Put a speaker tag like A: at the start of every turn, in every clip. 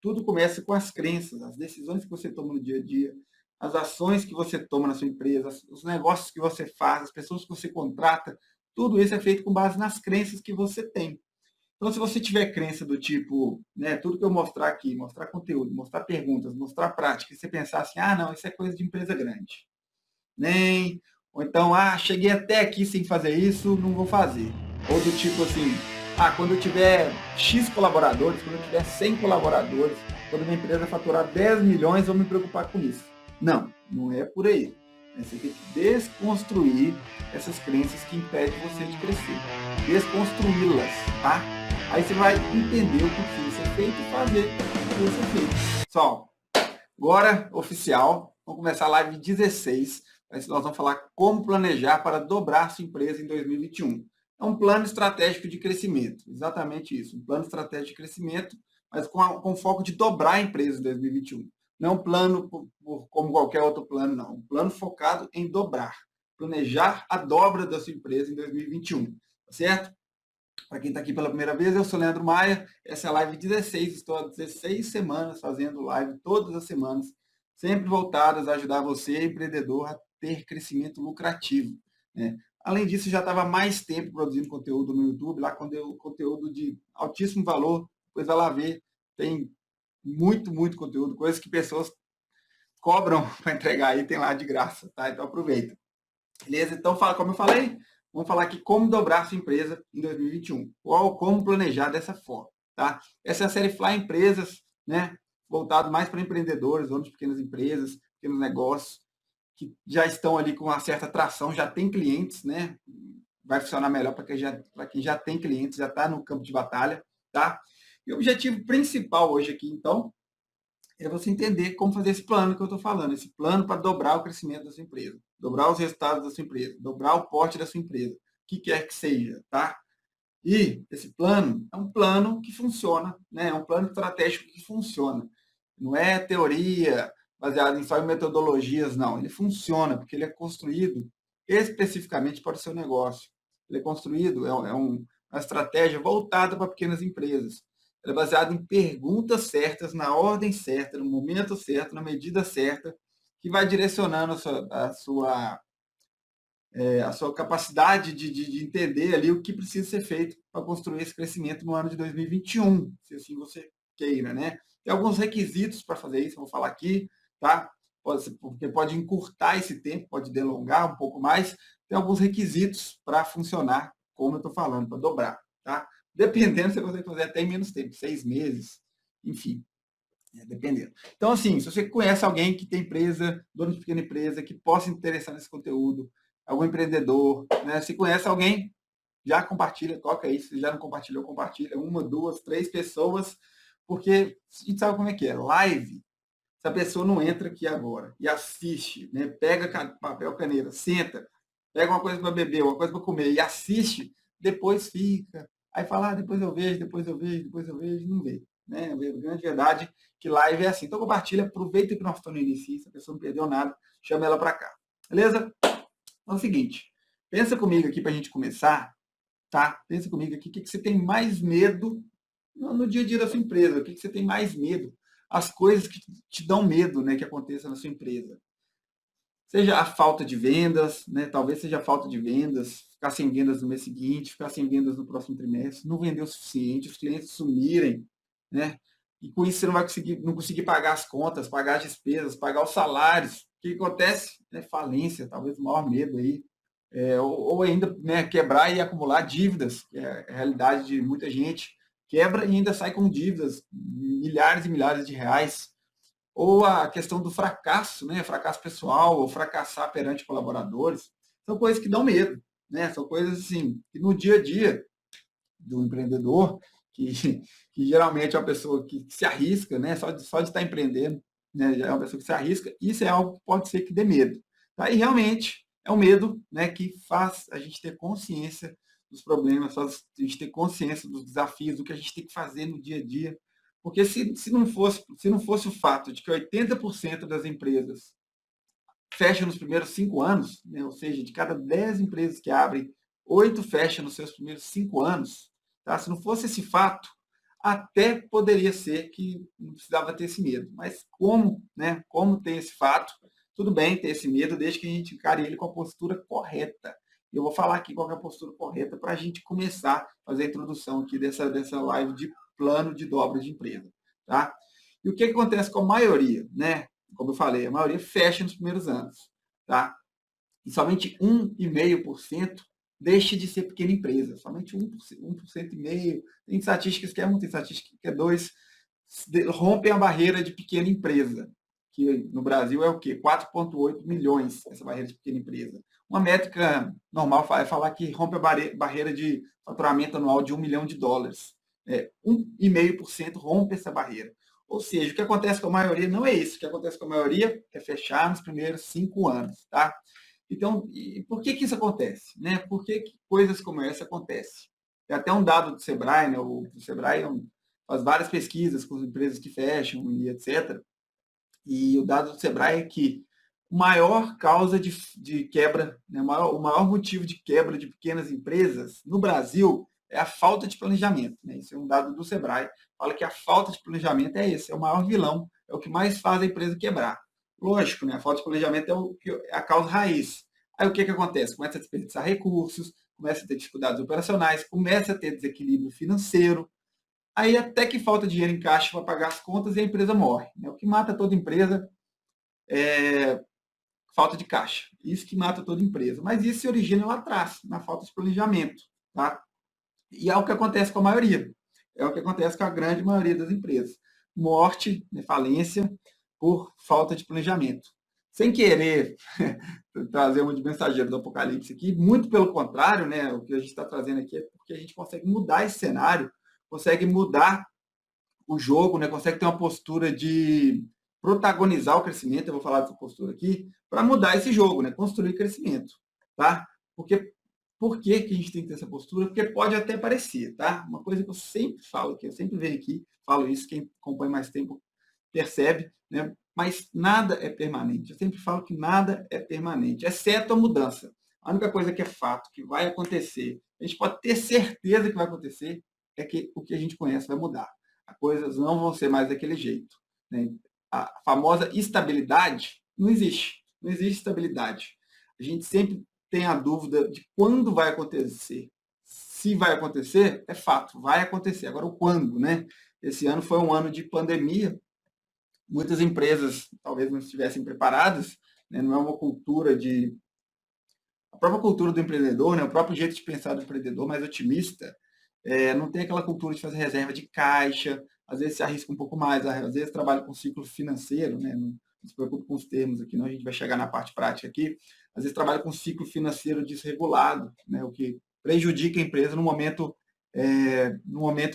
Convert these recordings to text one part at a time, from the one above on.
A: tudo começa com as crenças, as decisões que você toma no dia a dia, as ações que você toma na sua empresa, os negócios que você faz, as pessoas que você contrata, tudo isso é feito com base nas crenças que você tem. Então, se você tiver crença do tipo, né, tudo que eu mostrar aqui, mostrar conteúdo, mostrar perguntas, mostrar prática, e você pensar assim, ah, não, isso é coisa de empresa grande. Nem, ou então, ah, cheguei até aqui sem fazer isso, não vou fazer. Ou do tipo assim, ah, quando eu tiver X colaboradores, quando eu tiver 100 colaboradores, quando minha empresa faturar 10 milhões, vou me preocupar com isso. Não, não é por aí. Você tem que desconstruir essas crenças que impedem você de crescer. Desconstruí-las, tá? Aí você vai entender o que precisa ser feito e fazer o que precisa ser feito. Pessoal, agora oficial, vamos começar a live 16. Nós vamos falar como planejar para dobrar sua empresa em 2021. É um plano estratégico de crescimento, exatamente isso. Um plano estratégico de crescimento, mas com foco de dobrar a empresa em 2021. Não é um plano como qualquer outro plano, não. Um plano focado em dobrar. Planejar a dobra da sua empresa em 2021. Tá certo? Para quem está aqui pela primeira vez, eu sou Leandro Maia, essa é a live 16, estou há 16 semanas fazendo live todas as semanas, sempre voltadas a ajudar você, empreendedor, a ter crescimento lucrativo. Né? Além disso, já estava mais tempo produzindo conteúdo no YouTube, lá quando eu conteúdo de altíssimo valor, depois vai lá ver, tem muito conteúdo, coisas que pessoas cobram para entregar aí, tem lá de graça, tá? Então aproveita. Beleza? Então, como eu falei, vamos falar aqui como dobrar sua empresa em 2021. Como planejar dessa forma, tá? Essa é a série Fly Empresas, né? Voltado mais para empreendedores, donos de pequenas empresas, pequenos negócios, que já estão ali com uma certa tração, já tem clientes, né? Vai funcionar melhor para quem já tem clientes, já está no campo de batalha, tá? E o objetivo principal hoje aqui, então, é você entender como fazer esse plano que eu estou falando, esse plano para dobrar o crescimento da sua empresa, dobrar os resultados da sua empresa, dobrar o porte da sua empresa, o que quer que seja, tá? E esse plano é um plano que funciona, né? É um plano estratégico que funciona. Não é teoria baseada só em metodologias, não. Ele funciona porque ele é construído especificamente para o seu negócio. Ele é construído, uma estratégia voltada para pequenas empresas. Ela é baseada em perguntas certas, na ordem certa, no momento certo, na medida certa, que vai direcionando a sua capacidade de entender ali o que precisa ser feito para construir esse crescimento no ano de 2021, se assim você queira, né? Tem alguns requisitos para fazer isso, eu vou falar aqui, tá? Porque pode encurtar esse tempo, pode delongar um pouco mais. Tem alguns requisitos para funcionar, como eu estou falando, para dobrar, tá? Dependendo, você consegue fazer até em menos tempo, 6 meses, enfim, dependendo. Então, assim, se você conhece alguém que tem empresa, dono de pequena empresa, que possa interessar nesse conteúdo, algum empreendedor, né? Se conhece alguém, já compartilha, toca isso. Se já não compartilhou, compartilha. 1, 2, 3 pessoas, porque a gente sabe como é que é. Live, se a pessoa não entra aqui agora e assiste, né? Pega papel, caneta, senta, pega uma coisa para beber, uma coisa para comer e assiste, depois fica. Aí fala, ah, depois eu vejo, depois eu vejo, não vê. Né? A grande verdade que live é assim. Então compartilha, aproveita que nós estamos no início, se a pessoa não perdeu nada, chama ela para cá. Beleza? Então é o seguinte, pensa comigo aqui para a gente começar, tá? Pensa comigo aqui, o que você tem mais medo no dia a dia da sua empresa? O que você tem mais medo? As coisas que te dão medo, né, que aconteça na sua empresa. Seja a falta de vendas, né? Talvez seja a falta de vendas, ficar sem vendas no mês seguinte, ficar sem vendas no próximo trimestre, não vender o suficiente, os clientes sumirem, né? E com isso você não conseguir pagar as contas, pagar as despesas, pagar os salários. O que acontece? É falência, talvez o maior medo aí. Ou ainda, né, quebrar e acumular dívidas, que é a realidade de muita gente. Quebra e ainda sai com dívidas, milhares e milhares de reais. Ou a questão do fracasso, né, fracasso pessoal, ou fracassar perante colaboradores. São coisas que dão medo, né? São coisas assim, que no dia a dia do empreendedor, que, que geralmente é uma pessoa que se arrisca, né? Só de estar empreendendo, né? Já é uma pessoa que se arrisca, isso é algo que pode ser que dê medo. Tá? E realmente é um medo, né, que faz a gente ter consciência dos problemas, faz a gente ter consciência dos desafios, do que a gente tem que fazer no dia a dia. Porque se não fosse o fato de que 80% das empresas fecham nos primeiros 5 anos, né? Ou seja, de cada 10 empresas que abrem, 8 fecham nos seus primeiros 5 anos. Tá? Se não fosse esse fato, até poderia ser que não precisava ter esse medo. Mas como, né, como tem esse fato, tudo bem ter esse medo, desde que a gente encare ele com a postura correta. Eu vou falar aqui qual é a postura correta para a gente começar a fazer a introdução aqui dessa live de plano de dobra de empresa. Tá? E o que acontece com a maioria? Né? Como eu falei, a maioria fecha nos primeiros anos. Tá? E somente 1,5% deixa de ser pequena empresa. Somente 1,5%. Tem estatísticas que é 1, tem estatísticas que é 2%. Rompem a barreira de pequena empresa, que no Brasil é o quê? 4,8 milhões, essa barreira de pequena empresa. Uma métrica normal é falar que rompe a barreira de faturamento anual de $1 milhão. 1,5% rompe essa barreira. Ou seja, o que acontece com a maioria não é isso. O que acontece com a maioria é fechar nos primeiros 5 anos. Tá? Então, por que isso acontece? Né? Por que coisas como essa acontecem? Tem até um dado do Sebrae, né? O Sebrae faz várias pesquisas com as empresas que fecham e etc. E o dado do Sebrae é que a maior causa de quebra, né? O maior motivo de quebra de pequenas empresas no Brasil é a falta de planejamento. Né? Isso é um dado do Sebrae. Fala que a falta de planejamento é esse, é o maior vilão, é o que mais faz a empresa quebrar. Lógico, né? A falta de planejamento é a causa raiz. Aí o que acontece? Começa a desperdiçar recursos, começa a ter dificuldades operacionais, começa a ter desequilíbrio financeiro, aí até que falta dinheiro em caixa para pagar as contas e a empresa morre. Né? O que mata toda empresa é falta de caixa. Isso que mata toda empresa. Mas isso se origina lá atrás, na falta de planejamento. Tá? E é o que acontece com a maioria. É o que acontece com a grande maioria das empresas. Morte, né, falência, por falta de planejamento. Sem querer trazer um de mensageiro do apocalipse aqui, muito pelo contrário, né, o que a gente está trazendo aqui é porque a gente consegue mudar esse cenário, consegue mudar o jogo, né, consegue ter uma postura de protagonizar o crescimento, eu vou falar dessa postura aqui, para mudar esse jogo, né, construir crescimento. Tá? Porque por que a gente tem que ter essa postura? Porque pode até parecer, tá? Uma coisa que eu sempre falo, que eu sempre venho aqui, falo isso, quem acompanha mais tempo percebe, né? Mas nada é permanente. Eu sempre falo que nada é permanente, exceto a mudança. A única coisa que é fato, que vai acontecer, a gente pode ter certeza que vai acontecer, é que o que a gente conhece vai mudar. As coisas não vão ser mais daquele jeito. Né? A famosa estabilidade não existe. Não existe estabilidade. A gente sempre tem a dúvida de quando vai acontecer. Se vai acontecer, é fato, vai acontecer. Agora, o quando, né? Esse ano foi um ano de pandemia. Muitas empresas talvez não estivessem preparadas, né? Não é uma cultura de... A própria cultura do empreendedor, né? O próprio jeito de pensar do empreendedor mais otimista, não tem aquela cultura de fazer reserva de caixa, às vezes se arrisca um pouco mais, às vezes trabalha com ciclo financeiro, né? Não se preocupe com os termos aqui, não, a gente vai chegar na parte prática aqui. Às vezes trabalha com ciclo financeiro desregulado, né? O que prejudica a empresa no momento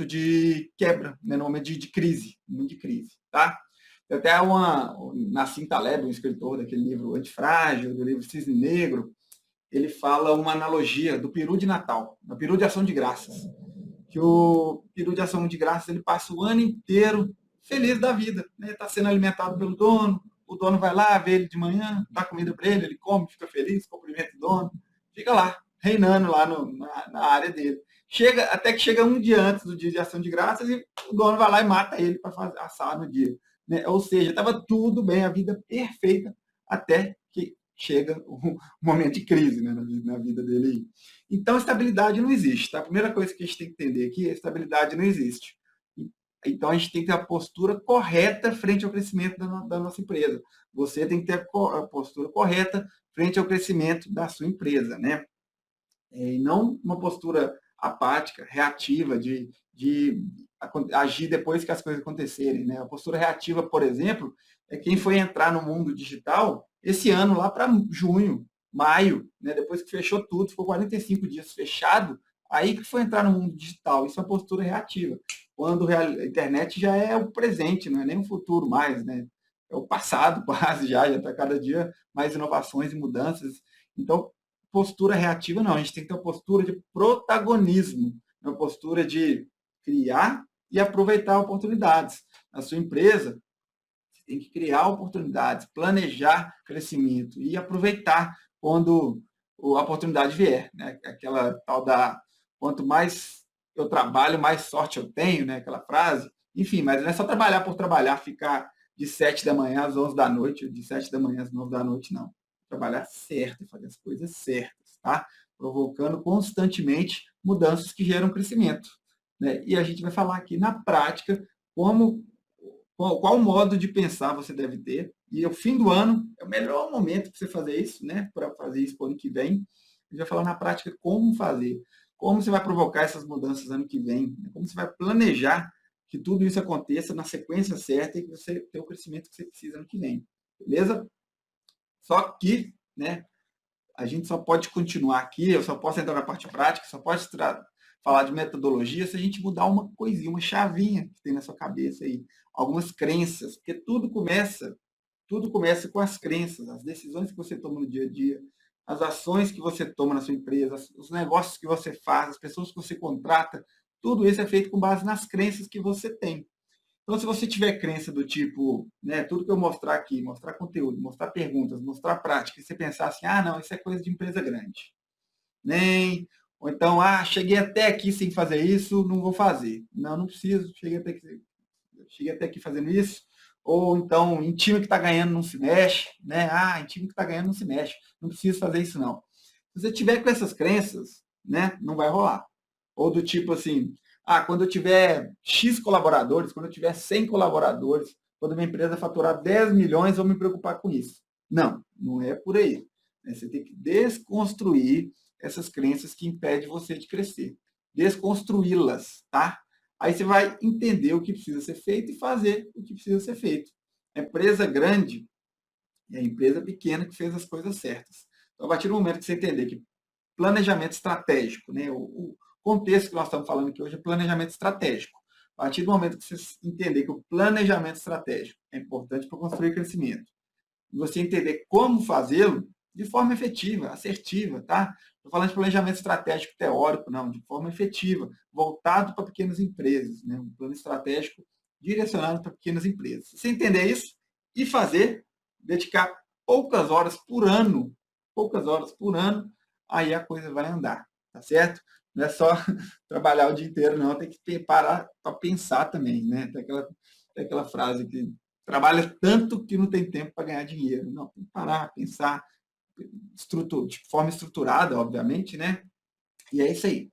A: de quebra, né? No momento de crise, tá? Tem até Nassim Taleb, um escritor daquele livro Antifrágil, do livro Cisne Negro, ele fala uma analogia do peru de Natal, do peru de ação de graças, que o peru de ação de graças ele passa o ano inteiro feliz da vida, né? Está sendo alimentado pelo dono, o dono vai lá, vê ele de manhã, dá comida para ele come, fica feliz, cumprimenta o dono, fica lá, reinando lá na área dele. Até que chega um dia antes do dia de ação de graças e o dono vai lá e mata ele para assar no dia. Né? Ou seja, estava tudo bem, a vida perfeita, até que chega um momento de crise, né, na vida dele. Então, estabilidade não existe. Tá? A primeira coisa que a gente tem que entender aqui é que estabilidade não existe. Então, a gente tem que ter a postura correta frente ao crescimento da nossa empresa. Você tem que ter a postura correta frente ao crescimento da sua empresa. Né? E não uma postura apática, reativa, de agir depois que as coisas acontecerem. Né? A postura reativa, por exemplo, é quem foi entrar no mundo digital esse ano, lá para junho, maio, né? Depois que fechou tudo, ficou 45 dias fechado, aí que foi entrar no mundo digital. Isso é uma postura reativa. Quando a internet já é o presente, não é nem o futuro mais, né? É o passado quase já está cada dia mais inovações e mudanças. Então, postura reativa não, a gente tem que ter uma postura de protagonismo, uma postura de criar e aproveitar oportunidades. Na sua empresa, você tem que criar oportunidades, planejar crescimento e aproveitar quando a oportunidade vier. Né? Aquela tal da quanto mais eu trabalho, mais sorte eu tenho, né? Aquela frase. Enfim, mas não é só trabalhar por trabalhar, ficar de 7 da manhã às 11 da noite, ou de 7 da manhã às 9 da noite, não. Trabalhar certo, fazer as coisas certas, tá? Provocando constantemente mudanças que geram crescimento, né? E a gente vai falar aqui na prática como qual modo de pensar você deve ter. E o fim do ano é o melhor momento para você fazer isso, né? Para fazer isso para o ano que vem. A gente vai falar na prática como fazer, como você vai provocar essas mudanças ano que vem, né? Como você vai planejar que tudo isso aconteça na sequência certa e que você tenha o crescimento que você precisa ano que vem. Beleza? Só que, né, a gente só pode continuar aqui, eu só posso entrar na parte prática, só posso falar de metodologia se a gente mudar uma coisinha, uma chavinha que tem na sua cabeça aí, algumas crenças, porque tudo começa com as crenças, as decisões que você toma no dia a dia, as ações que você toma na sua empresa, os negócios que você faz, as pessoas que você contrata, tudo isso é feito com base nas crenças que você tem. Então, se você tiver crença do tipo, né, tudo que eu mostrar aqui, mostrar conteúdo, mostrar perguntas, mostrar prática, e você pensar assim, ah, não, isso é coisa de empresa grande. Nem, ou então, ah, cheguei até aqui sem fazer isso, não vou fazer. Não, não preciso, cheguei até aqui fazendo isso. Ou então, em time que está ganhando não se mexe, né? Ah, em time que está ganhando não se mexe. Não preciso fazer isso, não. Se você tiver com essas crenças, né, não vai rolar. Ou do tipo assim, ah, quando eu tiver X colaboradores, quando eu tiver 100 colaboradores, quando minha empresa faturar 10 milhões, eu vou me preocupar com isso. Não, não é por aí. Você tem que desconstruir essas crenças que impedem você de crescer. Desconstruí-las, tá? Aí você vai entender o que precisa ser feito e fazer o que precisa ser feito. A empresa grande é a empresa pequena que fez as coisas certas. Então, a partir do momento que você entender que planejamento estratégico, né? O contexto que nós estamos falando aqui hoje é planejamento estratégico. A partir do momento que você entender que o planejamento estratégico é importante para construir crescimento, e você entender como fazê-lo de forma efetiva, assertiva, tá? Estou falando de planejamento estratégico teórico, não, de forma efetiva, voltado para pequenas empresas, né? Um plano estratégico direcionado para pequenas empresas. Se você entender isso e fazer, dedicar poucas horas por ano, aí a coisa vai andar, tá certo? Não é só trabalhar o dia inteiro, não, tem que parar para pensar também, né? Tem aquela frase que trabalha tanto que não tem tempo para ganhar dinheiro. Não, tem que parar, pensar de forma estruturada, obviamente, né? E é isso aí.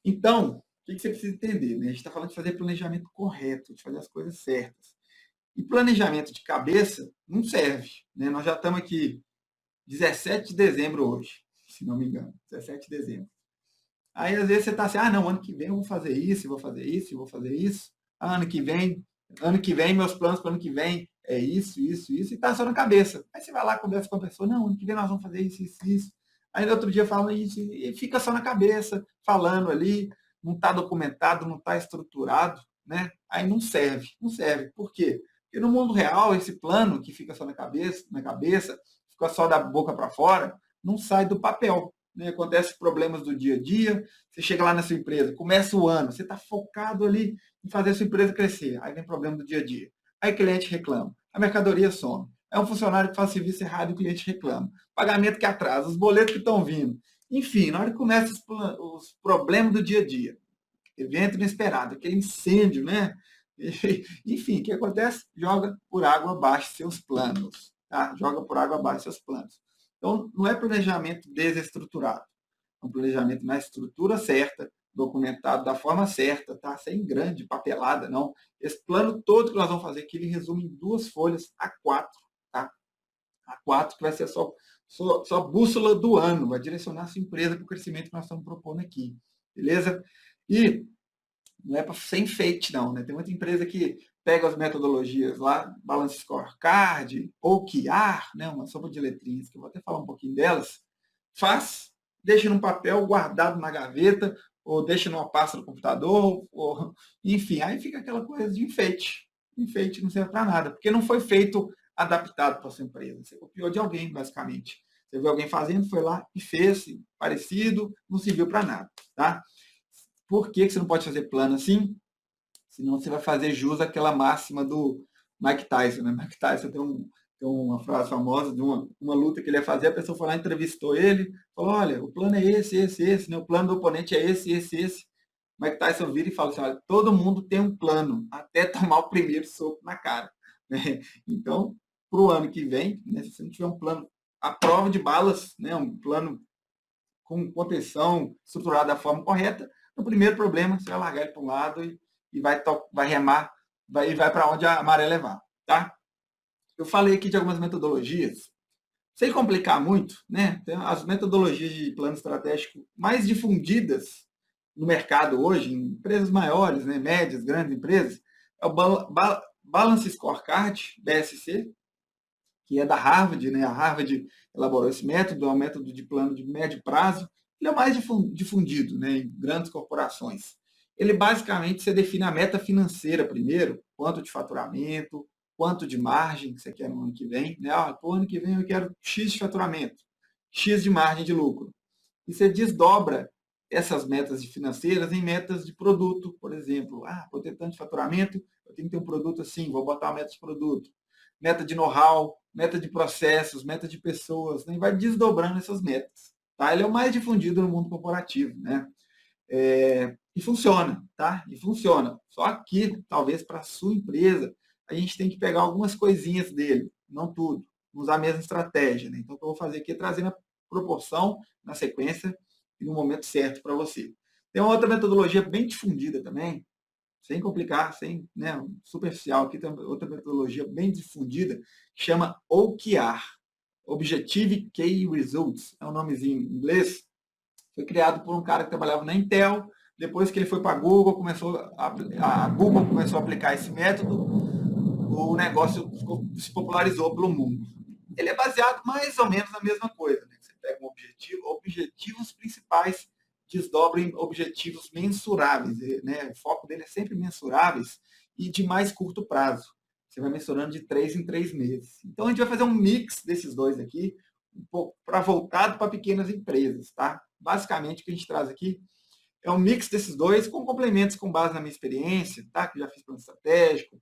A: Então, o que você precisa entender? Né? A gente está falando de fazer planejamento correto, de fazer as coisas certas. E planejamento de cabeça não serve. Né? Nós já estamos aqui 17 de dezembro hoje, se não me engano. 17 de dezembro. Aí, às vezes, você está assim, ah, não, ano que vem eu vou fazer isso, vou fazer isso, vou fazer isso. Ah, ano que vem, meus planos para ano que vem é isso, isso, isso, e está só na cabeça. Aí você vai lá, conversa com a pessoa, não, ano que vem nós vamos fazer isso, isso, isso. Aí no outro dia fala isso, e fica só na cabeça, falando ali, não está documentado, não está estruturado, né? Aí não serve, não serve. Por quê? Porque no mundo real, esse plano que fica só na cabeça, fica só da boca para fora, não sai do papel. Né? Acontece problemas do dia a dia, você chega lá na sua empresa, começa o ano, você está focado ali em fazer a sua empresa crescer, aí vem problema do dia a dia. Aí o cliente reclama, a mercadoria some, é um funcionário que faz serviço errado e o cliente reclama, pagamento que atrasa, os boletos que estão vindo. Enfim, na hora que começa os problemas do dia a dia, evento inesperado, aquele incêndio, né? Enfim, o que acontece? Joga por água abaixo seus planos. Tá? Joga por água abaixo seus planos. Então, não é planejamento desestruturado. É um planejamento na estrutura certa, documentado da forma certa, tá? Sem grande papelada, não. Esse plano todo que nós vamos fazer aqui, ele resume em 2 folhas A4, tá? A4, que vai ser só bússola do ano, vai direcionar a sua empresa para o crescimento que nós estamos propondo aqui. Beleza? E não é para ser enfeite, não. Né? Tem muita empresa que pega as metodologias lá, Balance Scorecard, OKR, né? Uma sopa de letrinhas, que eu vou até falar um pouquinho delas, faz, deixa num papel guardado na gaveta, ou deixa numa pasta do computador, ou, enfim, aí fica aquela coisa de enfeite. Enfeite não serve para nada, porque não foi feito adaptado para a sua empresa. Você copiou de alguém, basicamente. Você viu alguém fazendo, foi lá e fez, parecido, não serviu para nada. Tá? Por que você não pode fazer plano assim? Senão você vai fazer jus àquela máxima do Mike Tyson. Né? Mike Tyson tem uma frase famosa de uma luta que ele ia fazer, a pessoa foi lá, entrevistou ele, falou, olha, o plano é esse, esse, esse, né? O plano do oponente é esse, esse, esse. Mike Tyson vira e fala assim, olha, todo mundo tem um plano, até tomar o primeiro soco na cara. Né? Então, para o ano que vem, né, se você não tiver um plano à prova de balas, né, um plano com contenção estruturada da forma correta, no primeiro problema você vai largar ele para um lado e vai remar, vai para onde a maré levar. Tá? Eu falei aqui de algumas metodologias, sem complicar muito, né? As metodologias de plano estratégico mais difundidas no mercado hoje, em empresas maiores, né, médias, grandes empresas, é o Balance Scorecard, BSC, que é da Harvard, né? A Harvard elaborou esse método, é um método de plano de médio prazo. Ele é o mais difundido, né, em grandes corporações. Ele basicamente você define a meta financeira primeiro, quanto de faturamento, quanto de margem que você quer no ano que vem. Né? Para o ano que vem eu quero X de faturamento, X de margem de lucro. E você desdobra essas metas financeiras em metas de produto, por exemplo. Para ter tanto de faturamento, eu tenho que ter um produto assim, vou botar uma meta de produto. Meta de know-how, meta de processos, meta de pessoas, né? E vai desdobrando essas metas. Tá? Ele é o mais difundido no mundo corporativo. Né? E funciona, tá? E funciona. Só que, talvez, para a sua empresa, a gente tem que pegar algumas coisinhas dele, não tudo, usar a mesma estratégia. Né? Então, o que eu vou fazer aqui é trazer na proporção, na sequência e no momento certo para você. Tem uma outra metodologia bem difundida também, sem complicar, sem, né, superficial, aqui tem outra metodologia bem difundida, que chama OKR, Objective Key Results, é um nomezinho em inglês, foi criado por um cara que trabalhava na Intel, depois que ele foi para a Google, a Google começou a aplicar esse método, o negócio se popularizou pelo mundo. Ele é baseado mais ou menos na mesma coisa. Né? Você pega um objetivo, objetivos principais desdobram em objetivos mensuráveis. Né? O foco dele é sempre mensuráveis e de mais curto prazo. Você vai mensurando de 3 em 3 meses. Então a gente vai fazer um mix desses dois aqui, um pouco para voltado para pequenas empresas. Tá? Basicamente o que a gente traz aqui é um mix desses dois, com complementos com base na minha experiência, tá? Que eu já fiz plano estratégico,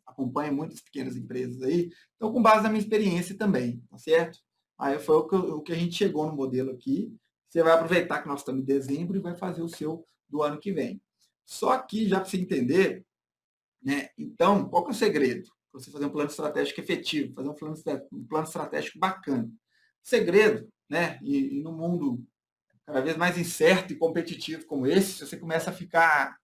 A: acompanho muitas pequenas empresas aí, então com base na minha experiência também, tá certo? Aí foi o que a gente chegou no modelo aqui. Você vai aproveitar que nós estamos em dezembro e vai fazer o seu do ano que vem. Só que, já para você entender, né? Então, qual que é o segredo? Para você fazer um plano estratégico efetivo, fazer um plano estratégico bacana. O segredo, né? E no mundo cada vez mais incerto e competitivo como esse, se você começa a ficar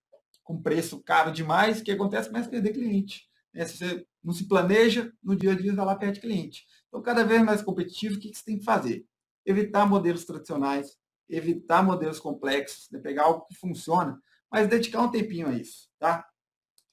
A: com preço caro demais, o que acontece? Começa a perder cliente. Se você não se planeja, no dia a dia vai lá perde cliente. Então, cada vez mais competitivo, o que você tem que fazer? Evitar modelos tradicionais, evitar modelos complexos, né? Pegar algo que funciona, mas dedicar um tempinho a isso. Tá?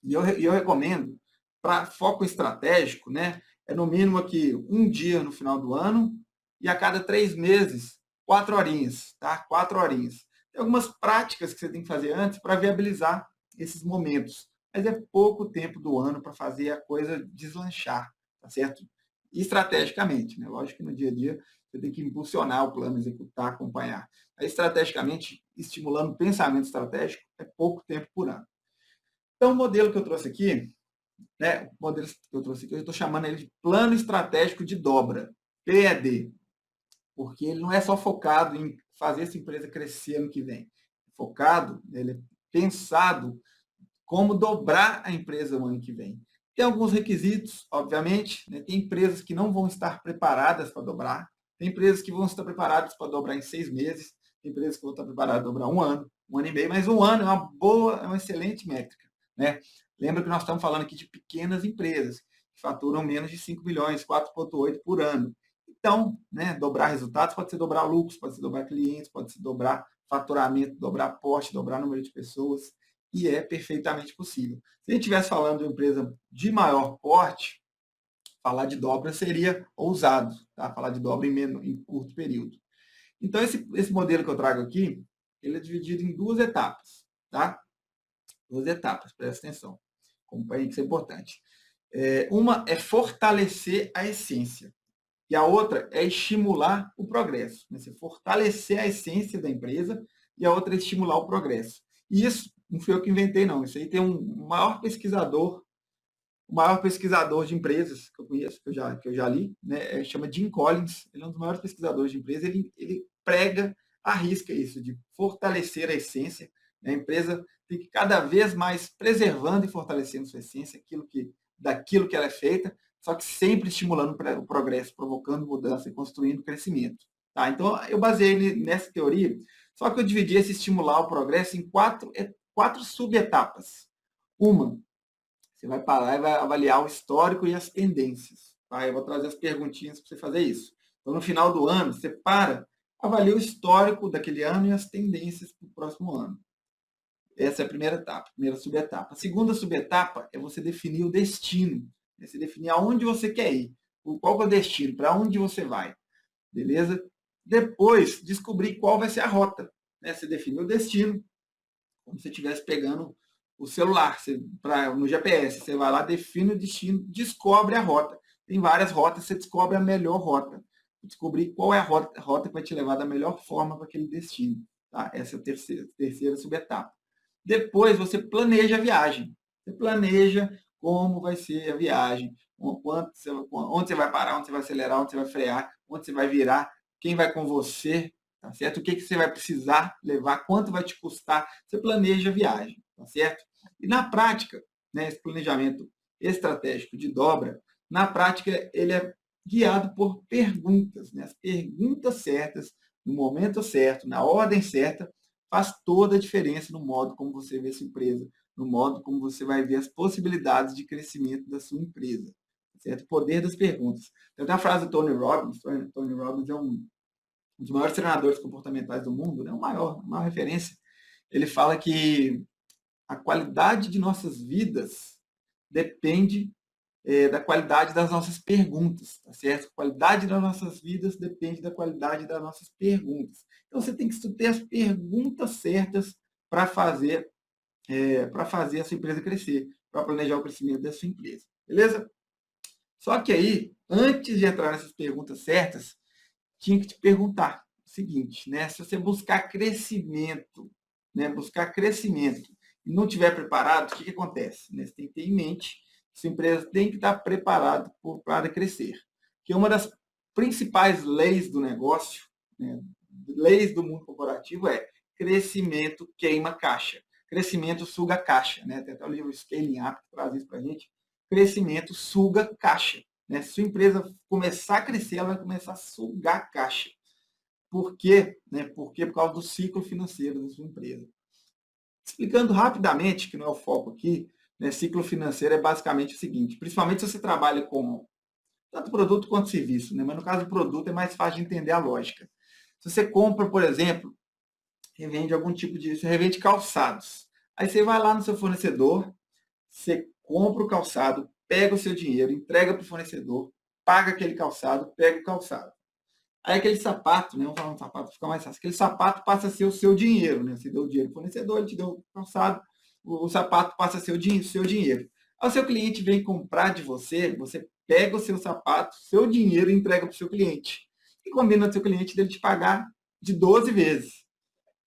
A: E eu recomendo, para foco estratégico, né, é no mínimo aqui um dia no final do ano e a cada 3 meses, 4 horinhas, tá? 4 horinhas. Tem algumas práticas que você tem que fazer antes para viabilizar esses momentos, mas é pouco tempo do ano para fazer a coisa deslanchar, tá certo? Estrategicamente, né? Lógico que no dia a dia você tem que impulsionar o plano, executar, acompanhar. Aí, estrategicamente, estimulando o pensamento estratégico, é pouco tempo por ano. Então, o modelo que eu trouxe aqui, né, o modelo que eu trouxe aqui, eu estou chamando ele de Plano Estratégico de Dobra, PED, porque ele não é só focado em fazer essa empresa crescer ano que vem. Focado, ele é pensado como dobrar a empresa no ano que vem. Tem alguns requisitos, obviamente, né? Tem empresas que não vão estar preparadas para dobrar, tem empresas que vão estar preparadas para dobrar em 6 meses, tem empresas que vão estar preparadas para dobrar um ano e meio, mas um ano é uma boa, é uma excelente métrica. Né? Lembra que nós estamos falando aqui de pequenas empresas, que faturam menos de 5 milhões, 4,8 por ano. Então, né, dobrar resultados pode ser dobrar lucros, pode ser dobrar clientes, pode ser dobrar faturamento, dobrar porte, dobrar número de pessoas, e é perfeitamente possível. Se a gente estivesse falando de uma empresa de maior porte, falar de dobra seria ousado, tá? Falar de dobra em curto período. Então, esse modelo que eu trago aqui, ele é dividido em duas etapas, tá? Duas etapas, presta atenção. Acompanhe que isso é importante. Uma é fortalecer a essência e a outra é estimular o progresso. Né? Você fortalecer a essência da empresa e a outra é estimular o progresso. E isso não fui eu que inventei, não. Isso aí tem um maior pesquisador, o maior pesquisador de empresas que eu conheço, que eu já li, né? Chama Jim Collins. Ele é um dos maiores pesquisadores de empresas. Ele prega, arrisca isso, de fortalecer a essência, A empresa tem que cada vez mais preservando e fortalecendo sua essência, daquilo que ela é feita, só que sempre estimulando o progresso, provocando mudança e construindo crescimento. Tá? Então, eu baseei nessa teoria, só que eu dividi esse estimular o progresso em quatro subetapas. Uma, você vai parar e vai avaliar o histórico e as tendências. Tá? Eu vou trazer as perguntinhas para você fazer isso. Então, no final do ano, você avalia o histórico daquele ano e as tendências para o próximo ano. Essa é a primeira etapa, primeira subetapa. A segunda subetapa é você definir o destino. É você definir aonde você quer ir. Qual é o destino, para onde você vai. Beleza? Depois, descobrir qual vai ser a rota. Né? Você define o destino, como se você estivesse pegando o celular no GPS. Você vai lá, define o destino, descobre a rota. Tem várias rotas, você descobre a melhor rota. Descobrir qual é a rota que vai te levar da melhor forma para aquele destino. Tá? Essa é a terceira subetapa. Depois você planeja a viagem. Você planeja como vai ser a viagem, onde você vai parar, onde você vai acelerar, onde você vai frear, onde você vai virar, quem vai com você, tá certo? O que você vai precisar levar, quanto vai te custar. Você planeja a viagem, tá certo? E na prática, né, esse planejamento estratégico de dobra, na prática ele é guiado por perguntas, né? As perguntas certas, no momento certo, na ordem certa, faz toda a diferença no modo como você vê sua empresa, no modo como você vai ver as possibilidades de crescimento da sua empresa. Certo? O poder das perguntas. Tem até a frase do Tony Robbins. Tony Robbins é um dos maiores treinadores comportamentais do mundo, né? A maior referência. Ele fala que a qualidade de nossas vidas depende da qualidade das nossas perguntas, tá certo? A qualidade das nossas vidas depende da qualidade das nossas perguntas. Então você tem que ter as perguntas certas para fazer a sua empresa crescer, para planejar o crescimento da sua empresa. Beleza? Só que aí, antes de entrar nessas perguntas certas, tinha que te perguntar o seguinte, né? Se você buscar crescimento, e não estiver preparado, o que acontece? Né? Você tem que ter em mente que sua empresa tem que estar preparada para crescer. Que uma das principais leis do negócio, né, leis do mundo corporativo é crescimento queima caixa. Crescimento suga caixa. Né? Tem até o livro Scaling Up que traz isso para a gente. Crescimento suga caixa. Né? Se sua empresa começar a crescer, ela vai começar a sugar caixa. Por quê? Né? Por causa do ciclo financeiro da sua empresa. Explicando rapidamente, que não é o foco aqui, né? Ciclo financeiro é basicamente o seguinte, principalmente se você trabalha com tanto produto quanto serviço, né? Mas no caso do produto é mais fácil de entender a lógica. Se você compra, por exemplo, você revende calçados. Aí você vai lá no seu fornecedor, você compra o calçado, pega o seu dinheiro, entrega para o fornecedor, paga aquele calçado, pega o calçado. Aí aquele sapato, né? Vamos falar um sapato, fica mais fácil. Aquele sapato passa a ser o seu dinheiro, né? Você deu o dinheiro para o fornecedor, ele te deu o calçado, o sapato passa a ser o seu dinheiro. Aí o seu cliente vem comprar de você, você pega o seu sapato, seu dinheiro e entrega para o seu cliente. E combina com o seu cliente dele te pagar de 12 vezes.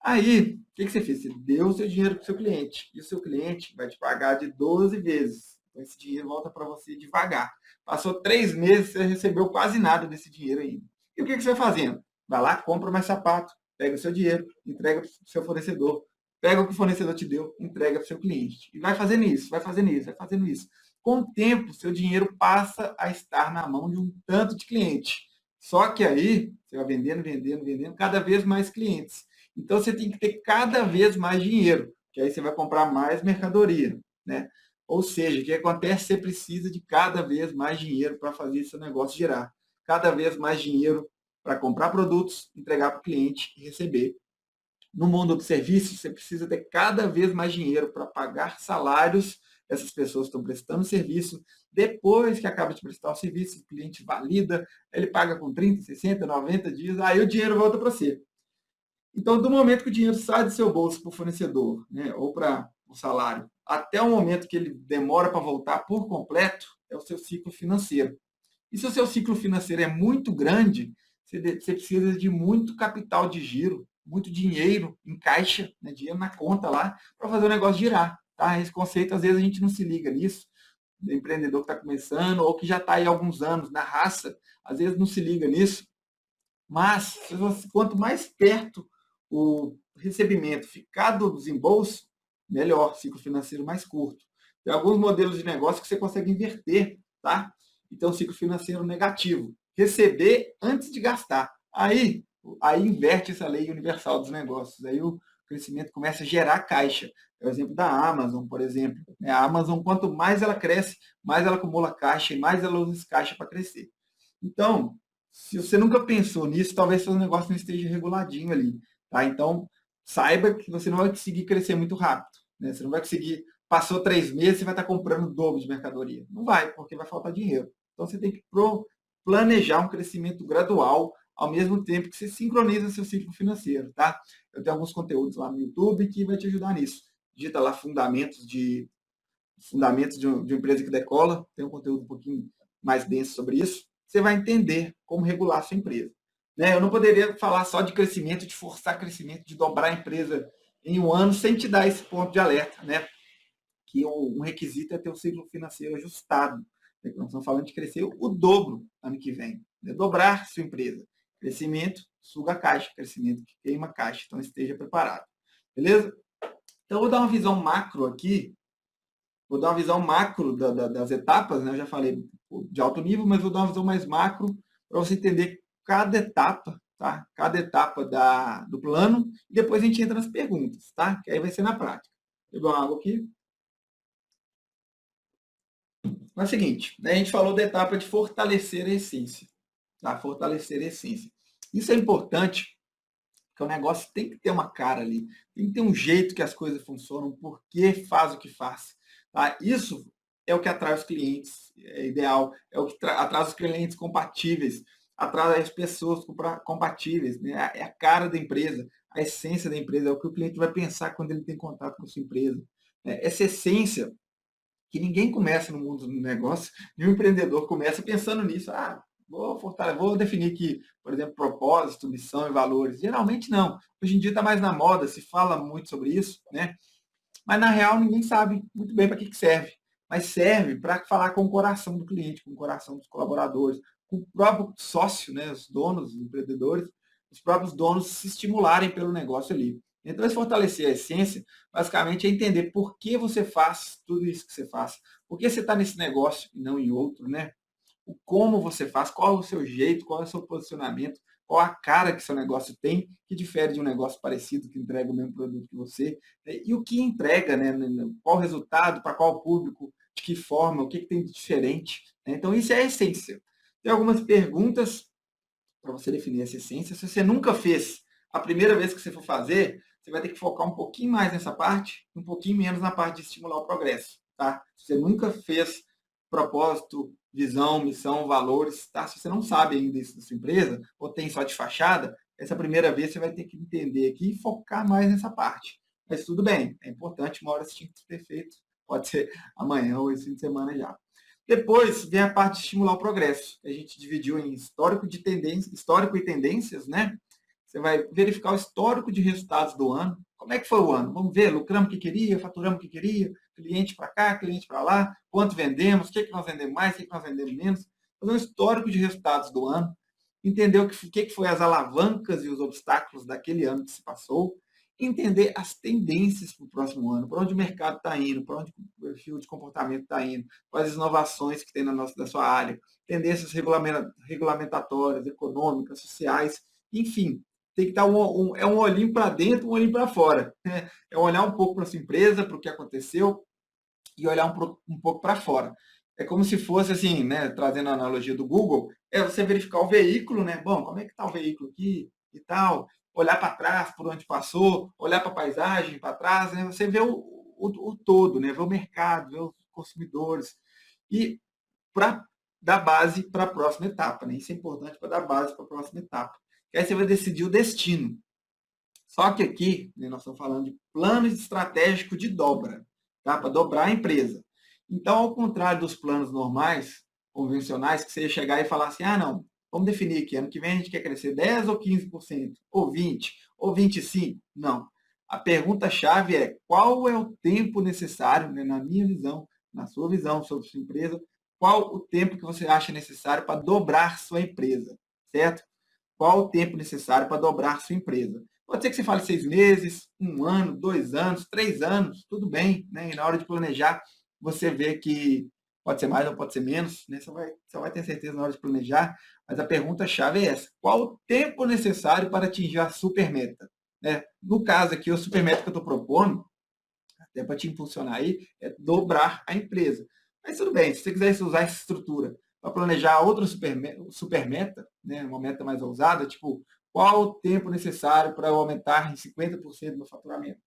A: Aí, o que você fez? Você deu o seu dinheiro para o seu cliente. E o seu cliente vai te pagar de 12 vezes. Então, esse dinheiro volta para você devagar. Passou 3 meses, você recebeu quase nada desse dinheiro ainda. E o que você vai fazendo? Vai lá, compra mais sapato, pega o seu dinheiro, entrega para o seu fornecedor. Pega o que o fornecedor te deu, entrega para o seu cliente. E vai fazendo isso, vai fazendo isso, vai fazendo isso. Com o tempo, seu dinheiro passa a estar na mão de um tanto de cliente. Só que aí, você vai vendendo, vendendo, vendendo, cada vez mais clientes. Então, você tem que ter cada vez mais dinheiro, que aí você vai comprar mais mercadoria, né? Ou seja, o que acontece? Você precisa de cada vez mais dinheiro para fazer seu negócio girar. Cada vez mais dinheiro para comprar produtos, entregar para o cliente e receber. No mundo do serviço, você precisa ter cada vez mais dinheiro para pagar salários dessas pessoas que estão prestando serviço. Depois que acaba de prestar o serviço, o cliente valida, ele paga com 30, 60, 90 dias, aí o dinheiro volta para você. Então, do momento que o dinheiro sai do seu bolso para o fornecedor, né, ou para o salário, até o momento que ele demora para voltar por completo, é o seu ciclo financeiro. E se o seu ciclo financeiro é muito grande, você precisa de muito capital de giro, muito dinheiro em caixa, né, dinheiro na conta lá, para fazer o negócio girar. Tá? Esse conceito, às vezes, a gente não se liga nisso. O empreendedor que está começando, ou que já está aí há alguns anos na raça, às vezes não se liga nisso. Mas, quanto mais perto recebimento ficar do desembolso, melhor, ciclo financeiro mais curto. Tem alguns modelos de negócio que você consegue inverter, tá? Então, ciclo financeiro negativo. Receber antes de gastar. Aí inverte essa lei universal dos negócios. Aí o crescimento começa a gerar caixa. É o exemplo da Amazon, por exemplo. A Amazon, quanto mais ela cresce, mais ela acumula caixa e mais ela usa esse caixa para crescer. Então, se você nunca pensou nisso, talvez seu negócio não esteja reguladinho ali. Tá? Então, saiba que você não vai conseguir crescer muito rápido. Né? Você não vai conseguir, passou 3 meses, você vai estar comprando o dobro de mercadoria. Não vai, porque vai faltar dinheiro. Então, você tem que planejar um crescimento gradual, ao mesmo tempo que você sincroniza seu ciclo financeiro. Tá? Eu tenho alguns conteúdos lá no YouTube que vai te ajudar nisso. Digita lá fundamentos de uma empresa que decola, tem um conteúdo um pouquinho mais denso sobre isso, você vai entender como regular a sua empresa. Né? Eu não poderia falar só de crescimento, de forçar crescimento, de dobrar a empresa em um ano, sem te dar esse ponto de alerta, né? Que um requisito é ter o ciclo financeiro ajustado. Né? Nós estamos falando de crescer o dobro ano que vem, né? Dobrar sua empresa. Crescimento suga a caixa, crescimento que queima a caixa, então esteja preparado. Beleza? Então, eu vou dar uma visão macro aqui. Vou dar uma visão macro das etapas, né? Eu já falei de alto nível, mas vou dar uma visão mais macro para você entender cada etapa, tá? Cada etapa do plano, e depois a gente entra nas perguntas, tá? Que aí vai ser na prática. Vou beber uma água aqui. Mas é o seguinte, né? A gente falou da etapa de fortalecer a essência, tá? Fortalecer a essência. Isso é importante, porque o negócio tem que ter uma cara ali, tem que ter um jeito que as coisas funcionam, por que faz o que faz. Tá? Isso é o que atrai os clientes, é ideal, é o que atrai os clientes compatíveis, atrai as pessoas compatíveis, né? É a cara da empresa, a essência da empresa, é o que o cliente vai pensar quando ele tem contato com a sua empresa. Essa essência que ninguém começa no mundo do negócio, nenhum empreendedor começa pensando nisso. Vou definir aqui, por exemplo, propósito, missão e valores. Geralmente não. Hoje em dia está mais na moda, se fala muito sobre isso, né? Mas na real ninguém sabe muito bem para que serve. Mas serve para falar com o coração do cliente, com o coração dos colaboradores, com o próprio sócio, né? Os donos, os empreendedores, os próprios donos se estimularem pelo negócio ali. Então, esse fortalecer a essência, basicamente, é entender por que você faz tudo isso que você faz. Por que você está nesse negócio e não em outro, né? O como você faz, qual é o seu jeito, qual é o seu posicionamento, qual a cara que seu negócio tem, que difere de um negócio parecido que entrega o mesmo produto que você, e o que entrega, né? Qual o resultado, para qual público, de que forma, o que tem de diferente. Né? Então, isso é a essência. Tem algumas perguntas para você definir essa essência. Se você nunca fez, a primeira vez que você for fazer, você vai ter que focar um pouquinho mais nessa parte, um pouquinho menos na parte de estimular o progresso. Tá? Se você nunca fez propósito, visão, missão, valores, tá? Se você não sabe ainda isso da sua empresa, ou tem só de fachada, essa primeira vez você vai ter que entender aqui e focar mais nessa parte. Mas tudo bem, é importante, uma hora você tinha que ter feito, pode ser amanhã ou esse fim de semana já. Depois vem a parte de estimular o progresso. A gente dividiu em histórico e tendências, né? Você vai verificar o histórico de resultados do ano. Como é que foi o ano? Vamos ver, lucramos o que queria, faturamos o que queria, cliente para cá, cliente para lá, quanto vendemos, o que nós vendemos mais, o que nós vendemos menos. Fazer um histórico de resultados do ano, entender o que foi as alavancas e os obstáculos daquele ano que se passou, entender as tendências para o próximo ano, para onde o mercado está indo, para onde o perfil de comportamento está indo, quais as inovações que tem da sua área, tendências regulamentatórias, econômicas, sociais, enfim, tem que estar é um olhinho para dentro, um olhinho para fora. Né? É olhar um pouco para a sua empresa, para o que aconteceu e olhar um pouco para fora. É como se fosse assim, né, trazendo a analogia do Google, é você verificar o veículo, né? Bom, como é que está o veículo aqui e tal, olhar para trás, por onde passou, olhar para a paisagem para trás, né? Você vê o todo, né? Vê o mercado, vê os consumidores e para dar base para a próxima etapa, né? Isso é importante para dar base para a próxima etapa. E aí você vai decidir o destino. Só que aqui, né, nós estamos falando de planos estratégicos de dobra, tá? Para dobrar a empresa. Então, ao contrário dos planos normais, convencionais, que você ia chegar e falar assim, não, vamos definir que ano que vem a gente quer crescer 10 ou 15%, ou 20%, ou 25%. Não. A pergunta-chave é qual é o tempo necessário, né, na minha visão, na sua visão sobre sua empresa, qual o tempo que você acha necessário para dobrar sua empresa, certo? Qual o tempo necessário para dobrar sua empresa? Pode ser que você fale 6 meses, 1 ano, 2 anos, 3 anos, tudo bem, né? E na hora de planejar, você vê que pode ser mais ou pode ser menos, né? Você vai ter certeza na hora de planejar, mas a pergunta-chave é essa: qual o tempo necessário para atingir a super meta? Né? No caso aqui, a super meta que eu estou propondo, até para te impulsionar aí, é dobrar a empresa. Mas tudo bem, se você quiser usar essa estrutura para planejar outra super meta, né, uma meta mais ousada, tipo, qual o tempo necessário para eu aumentar em 50% do faturamento?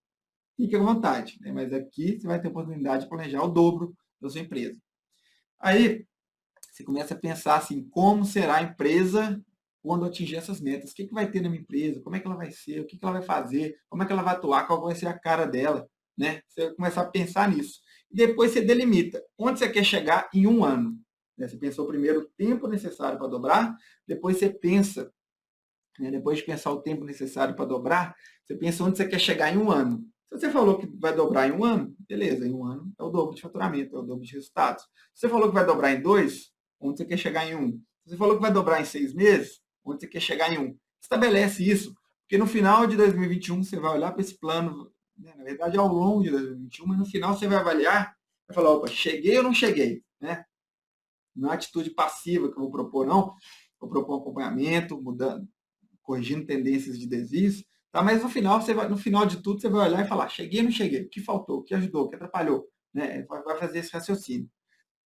A: Fique à vontade, né? Mas aqui você vai ter a oportunidade de planejar o dobro da sua empresa. Aí, você começa a pensar assim, como será a empresa quando atingir essas metas? O que vai ter na minha empresa? Como é que ela vai ser? O que ela vai fazer? Como é que ela vai atuar? Qual vai ser a cara dela? Né? Você vai começar a pensar nisso. E depois você delimita onde você quer chegar em 1 ano. Né? Você pensou primeiro o tempo necessário para dobrar, depois você pensa, né? Depois de pensar o tempo necessário para dobrar, você pensa onde você quer chegar em 1 ano. Se você falou que vai dobrar em 1 ano, beleza, em 1 ano é o dobro de faturamento, é o dobro de resultados. Se você falou que vai dobrar em 2, onde você quer chegar em 1? Se você falou que vai dobrar em 6 meses, onde você quer chegar em 1? Estabelece isso, porque no final de 2021 você vai olhar para esse plano, né, na verdade ao longo de 2021, mas no final você vai avaliar, vai falar, opa, cheguei ou não cheguei? Né? Não é atitude passiva que eu vou propor, não. Vou propor um acompanhamento, mudando, corrigindo tendências de desvios, tá? Mas no final, no final de tudo, você vai olhar e falar, cheguei ou não cheguei? O que faltou? O que ajudou? O que atrapalhou? Né? Vai fazer esse raciocínio.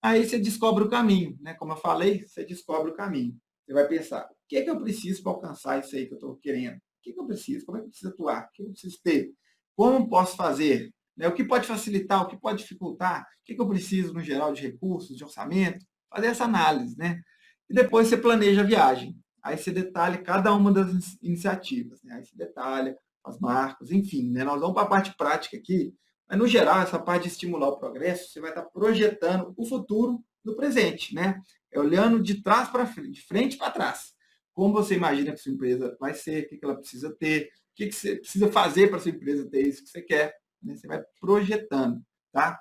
A: Aí você descobre o caminho, né? Como eu falei, você descobre o caminho. Você vai pensar, o que é que eu preciso para alcançar isso aí que eu estou querendo? O que é que eu preciso? Como é que eu preciso atuar? O que eu preciso ter? Como posso fazer? Né? O que pode facilitar? O que pode dificultar? O que eu preciso, no geral, de recursos, de orçamento? Fazer essa análise, né? E depois você planeja a viagem. Aí você detalha cada uma das iniciativas. Né? Aí você detalha as marcas, enfim. Né? Nós vamos para a parte prática aqui, mas, no geral, essa parte de estimular o progresso, você vai estar projetando o futuro do presente, né? É olhando de trás para frente, de frente para trás. Como você imagina que sua empresa vai ser, o que ela precisa ter, o que você precisa fazer para sua empresa ter isso que você quer. Né? Você vai projetando, tá?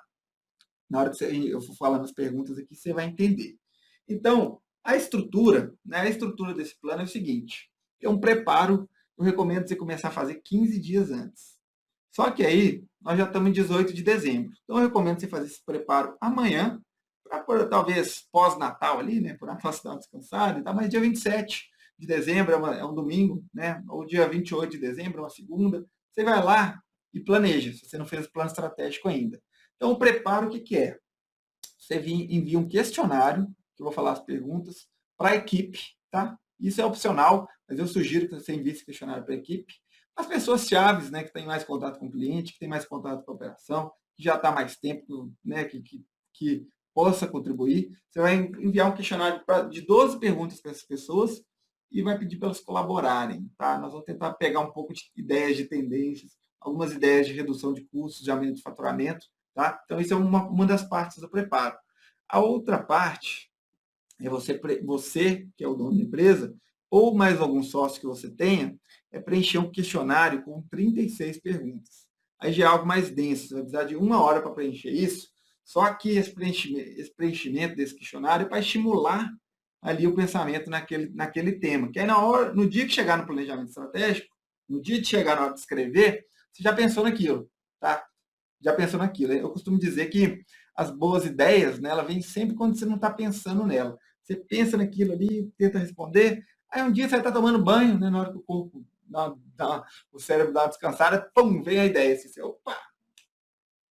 A: Na hora que eu for falando as perguntas aqui, você vai entender. Então, a estrutura, né? A estrutura desse plano é o seguinte: é um preparo, eu recomendo você começar a fazer 15 dias antes. Só que aí, nós já estamos em 18 de dezembro. Então, eu recomendo você fazer esse preparo amanhã, para talvez pós-Natal ali, né? Por Natal você dar uma descansada e tal, mas dia 27 de dezembro é um domingo, né? Ou dia 28 de dezembro, é uma segunda. Você vai lá e planeja, se você não fez o plano estratégico ainda. Então, o preparo, o que, que é? Você envia um questionário, que eu vou falar as perguntas, para a equipe, tá? Isso é opcional, mas eu sugiro que você envie esse questionário para a equipe. As pessoas chaves, né, que têm mais contato com o cliente, que têm mais contato com a operação, que já está mais tempo, né, que possa contribuir, você vai enviar um questionário de 12 perguntas para essas pessoas e vai pedir para elas colaborarem, tá? Nós vamos tentar pegar um pouco de ideias de tendências, algumas ideias de redução de custos, de aumento de faturamento, tá? Então, isso é uma das partes do preparo. A outra parte é você, que é o dono da empresa, ou mais algum sócio que você tenha, é preencher um questionário com 36 perguntas. Aí já é algo mais denso, você vai precisar de 1 hora para preencher isso, só que esse preenchimento desse questionário é para estimular ali o pensamento naquele tema. Que aí no dia que chegar no planejamento estratégico, no dia de chegar na hora de escrever, você já pensou naquilo, tá? Já pensou naquilo. Eu costumo dizer que as boas ideias, né, ela vem sempre quando você não está pensando nela. Você pensa naquilo ali, tenta responder, aí um dia você vai estar tomando banho, né, na hora que o corpo, o cérebro dá uma descansada, pum, vem a ideia. Você, opa,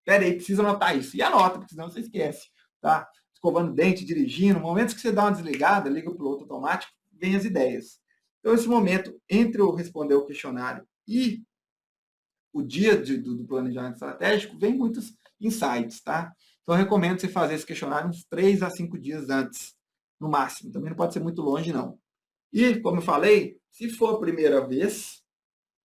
A: peraí, precisa anotar isso. E anota, porque senão você esquece. Tá? Escovando dente, dirigindo, momentos que você dá uma desligada, liga o piloto automático, vem as ideias. Então, esse momento entre eu responder o questionário e o dia do planejamento estratégico, vem muitos insights, tá? Então, eu recomendo você fazer esse questionário uns 3 a 5 dias antes, no máximo. Também não pode ser muito longe, não. E, como eu falei, se for a primeira vez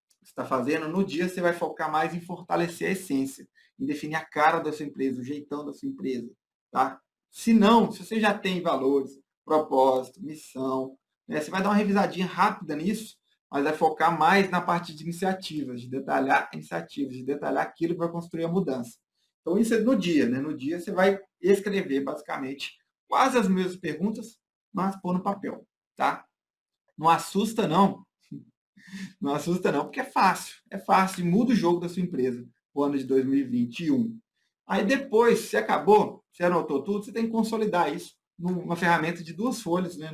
A: que você está fazendo, no dia você vai focar mais em fortalecer a essência, em definir a cara da sua empresa, o jeitão da sua empresa, tá? Se não, se você já tem valores, propósito, missão, né, você vai dar uma revisadinha rápida nisso, mas vai focar mais na parte de iniciativas, de detalhar iniciativas, de detalhar aquilo que vai construir a mudança. Então, isso é no dia, né? No dia você vai escrever, basicamente, quase as mesmas perguntas, mas pôr no papel, tá? Não assusta, não, Não assusta não, porque é fácil e muda o jogo da sua empresa, o ano de 2021. Aí depois, se acabou, você anotou tudo, você tem que consolidar isso numa ferramenta de 2 folhas, né?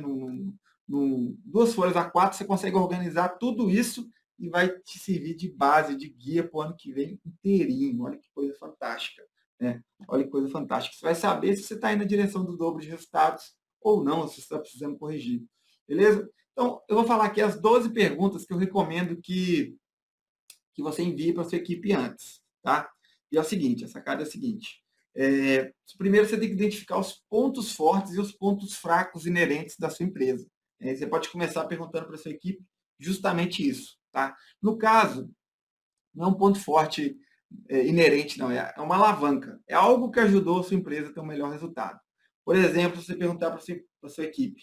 A: Duas folhas A4, você consegue organizar tudo isso e vai te servir de base, de guia para o ano que vem inteirinho. Olha que coisa fantástica, né? Olha que coisa fantástica. Você vai saber se você está indo na direção do dobro de resultados ou não, se você está precisando corrigir. Beleza? Então, eu vou falar aqui as 12 perguntas que eu recomendo que você envie para a sua equipe antes, tá? E é o seguinte, a sacada é a seguinte. Primeiro, você tem que identificar os pontos fortes e os pontos fracos inerentes da sua empresa. Você pode começar perguntando para a sua equipe justamente isso, tá? No caso, não é um ponto forte inerente, não, é uma alavanca. É algo que ajudou a sua empresa a ter um melhor resultado. Por exemplo, você perguntar para a sua equipe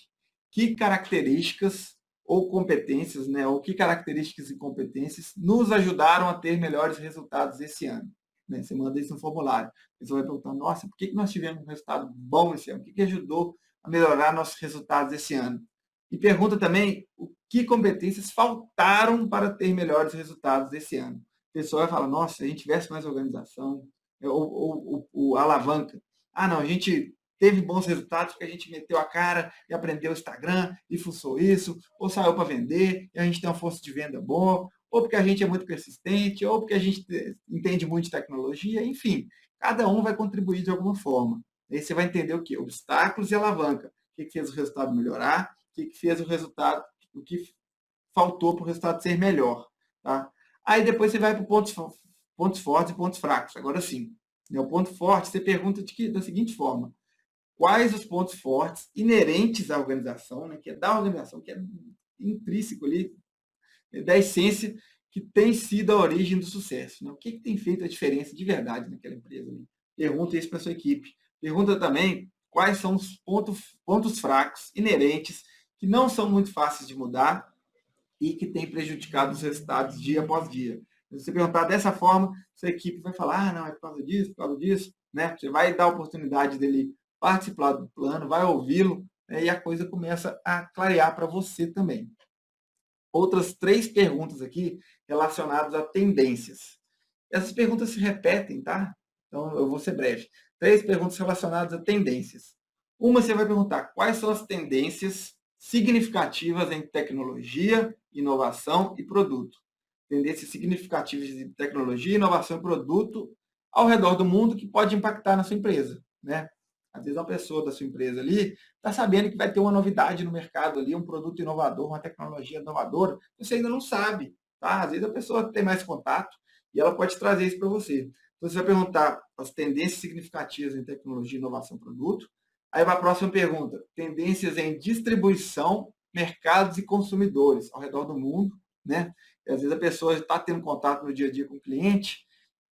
A: que características ou competências, né, ou que características e competências nos ajudaram a ter melhores resultados esse ano. Né? Você manda isso no formulário. Você vai perguntar, nossa, por que nós tivemos um resultado bom esse ano? O que ajudou a melhorar nossos resultados esse ano? E pergunta também o que competências faltaram para ter melhores resultados esse ano. O pessoal vai falar, nossa, se a gente tivesse mais organização, ou alavanca. Ah, não, a gente teve bons resultados porque a gente meteu a cara e aprendeu o Instagram e fuçou isso, ou saiu para vender e a gente tem uma força de venda boa, ou porque a gente é muito persistente, ou porque a gente entende muito de tecnologia, enfim, cada um vai contribuir de alguma forma. Aí você vai entender o que? Obstáculos e alavanca. O que fez o resultado melhorar, o que fez o resultado, o que faltou para o resultado ser melhor. Tá? Aí depois você vai para pontos fortes e pontos fracos. Agora sim, né, o ponto forte você pergunta da seguinte forma: quais os pontos fortes inerentes à organização, né, que é da organização, que é intrínseco ali, da essência, que tem sido a origem do sucesso. Né? O que tem feito a diferença de verdade naquela empresa? Né? Pergunta isso para a sua equipe. Pergunta também quais são os pontos fracos inerentes que não são muito fáceis de mudar e que têm prejudicado os resultados dia após dia. Se você perguntar dessa forma, sua equipe vai falar, ah, não, é por causa disso, né? Você vai dar a oportunidade dele participar do plano, vai ouvi-lo, né? E a coisa começa a clarear para você também. Outras 3 perguntas aqui relacionadas a tendências. Essas perguntas se repetem, tá? Então eu vou ser breve. 3 perguntas relacionadas a tendências. Uma você vai perguntar quais são as tendências significativas em tecnologia, inovação e produto. Tendências significativas de tecnologia, inovação e produto ao redor do mundo que pode impactar na sua empresa, né? Às vezes uma pessoa da sua empresa ali está sabendo que vai ter uma novidade no mercado ali, um produto inovador, uma tecnologia inovadora, você ainda não sabe, tá? Às vezes a pessoa tem mais contato e ela pode trazer isso para você. Então você vai perguntar as tendências significativas em tecnologia, inovação e produto. Aí vai a próxima pergunta, tendências em distribuição, mercados e consumidores ao redor do mundo, né? E às vezes a pessoa está tendo contato no dia a dia com o cliente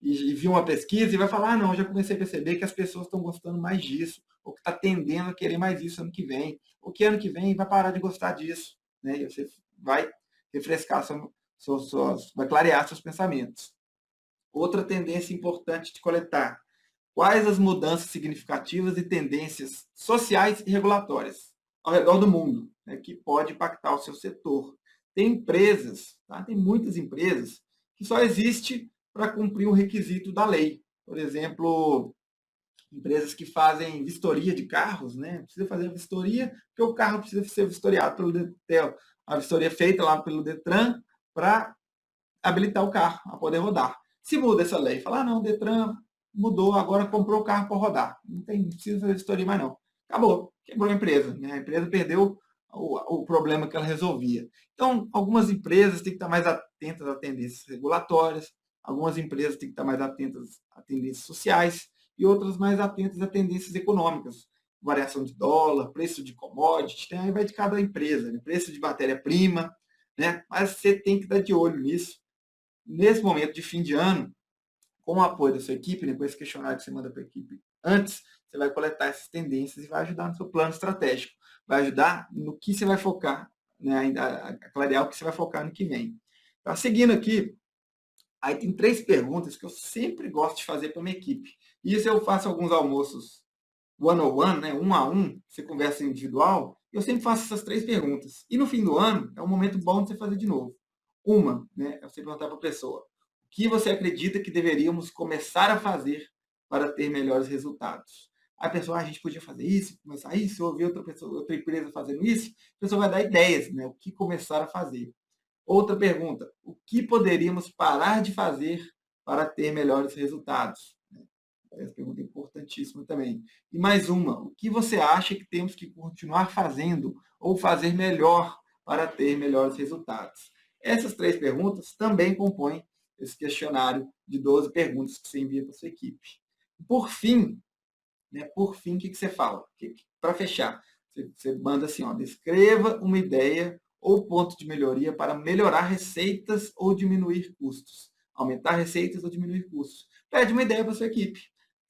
A: e viu uma pesquisa e vai falar, ah, não, já comecei a perceber que as pessoas estão gostando mais disso, ou que está tendendo a querer mais isso ano que vem, ou que ano que vem vai parar de gostar disso, né? E você vai refrescar, vai clarear seus pensamentos. Outra tendência importante de coletar, quais as mudanças significativas e tendências sociais e regulatórias ao redor do mundo, né, que pode impactar o seu setor. Tem empresas, tá? Tem muitas empresas que só existe para cumprir um requisito da lei. Por exemplo, empresas que fazem vistoria de carros, né? Precisa fazer a vistoria, porque o carro precisa ser vistoriado pelo Detran, a vistoria feita lá pelo Detran para habilitar o carro a poder rodar. Se muda essa lei, fala, ah, não, o Detran mudou, agora comprou o carro para rodar. Não precisa fazer vistoria mais não. Acabou, quebrou a empresa. Né? A empresa perdeu o problema que ela resolvia. Então, algumas empresas têm que estar mais atentas a tendências regulatórias, algumas empresas têm que estar mais atentas a tendências sociais e outras mais atentas a tendências econômicas. Variação de dólar, preço de commodity, aí vai de cada empresa, né? Preço de matéria-prima, né? Mas você tem que estar de olho nisso. Nesse momento de fim de ano, com o apoio da sua equipe, né, com esse questionário que você manda para a equipe antes, você vai coletar essas tendências e vai ajudar no seu plano estratégico. Vai ajudar no que você vai focar, né, a clarear o que você vai focar no que vem. Tá, seguindo aqui, aí tem 3 perguntas que eu sempre gosto de fazer para a minha equipe. Isso eu faço alguns almoços one-on-one, né, um a um, você conversa individual, eu sempre faço essas 3 perguntas. E no fim do ano, é um momento bom de você fazer de novo. Uma, né, é você perguntar para a pessoa, o que você acredita que deveríamos começar a fazer para ter melhores resultados? A pessoa, a gente podia fazer isso, começar isso, ouvir outra pessoa, outra empresa fazendo isso, a pessoa vai dar ideias, né, o que começar a fazer. Outra pergunta, o que poderíamos parar de fazer para ter melhores resultados? Essa pergunta é importantíssima também. E mais uma, o que você acha que temos que continuar fazendo ou fazer melhor para ter melhores resultados? Essas 3 perguntas também compõem esse questionário de 12 perguntas que você envia para a sua equipe. Por fim, o que você fala? Para fechar, você manda assim, ó, descreva uma ideia ou ponto de melhoria para melhorar receitas ou diminuir custos. Aumentar receitas ou diminuir custos. Pede uma ideia para a sua equipe.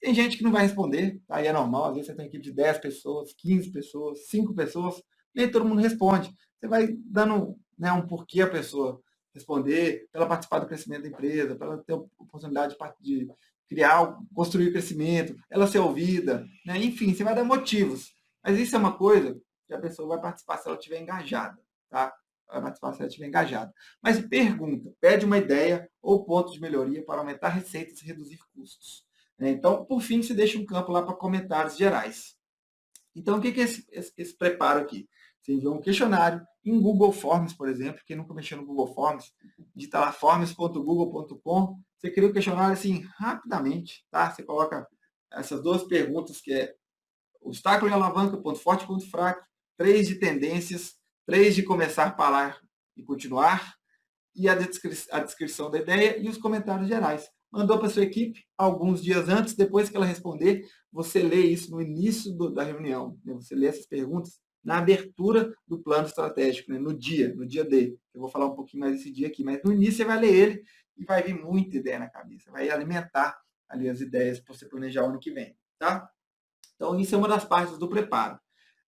A: Tem gente que não vai responder, tá? Aí é normal, às vezes você tem uma equipe de 10 pessoas, 15 pessoas, 5 pessoas, nem todo mundo responde. Você vai dando, né, um porquê a pessoa responder, para ela participar do crescimento da empresa, para ela ter a oportunidade de criar, construir o crescimento, ela ser ouvida, né? Enfim, você vai dar motivos. Mas isso é uma coisa que a pessoa vai participar se ela estiver engajada, tá? Ela vai participar se ela estiver engajada. Mas pergunta, pede uma ideia ou ponto de melhoria para aumentar receitas e reduzir custos. Então, por fim, se deixa um campo lá para comentários gerais. Então, o que é esse preparo aqui? Você enviou um questionário em Google Forms, por exemplo. Quem nunca mexeu no Google Forms, digita lá forms.google.com. Você cria o questionário assim rapidamente, tá? Você coloca essas 2 perguntas que é obstáculo e alavanca, ponto forte e ponto fraco, 3 de tendências, 3 de começar, parar e continuar, e a descrição da ideia e os comentários gerais. Mandou para a sua equipe, alguns dias antes, depois que ela responder, você lê isso no início da reunião. Né? Você lê essas perguntas na abertura do plano estratégico, né? no dia D. Eu vou falar um pouquinho mais desse dia aqui, mas no início você vai ler ele e vai vir muita ideia na cabeça. Vai alimentar ali as ideias para você planejar o ano que vem. Tá? Então, isso é uma das partes do preparo.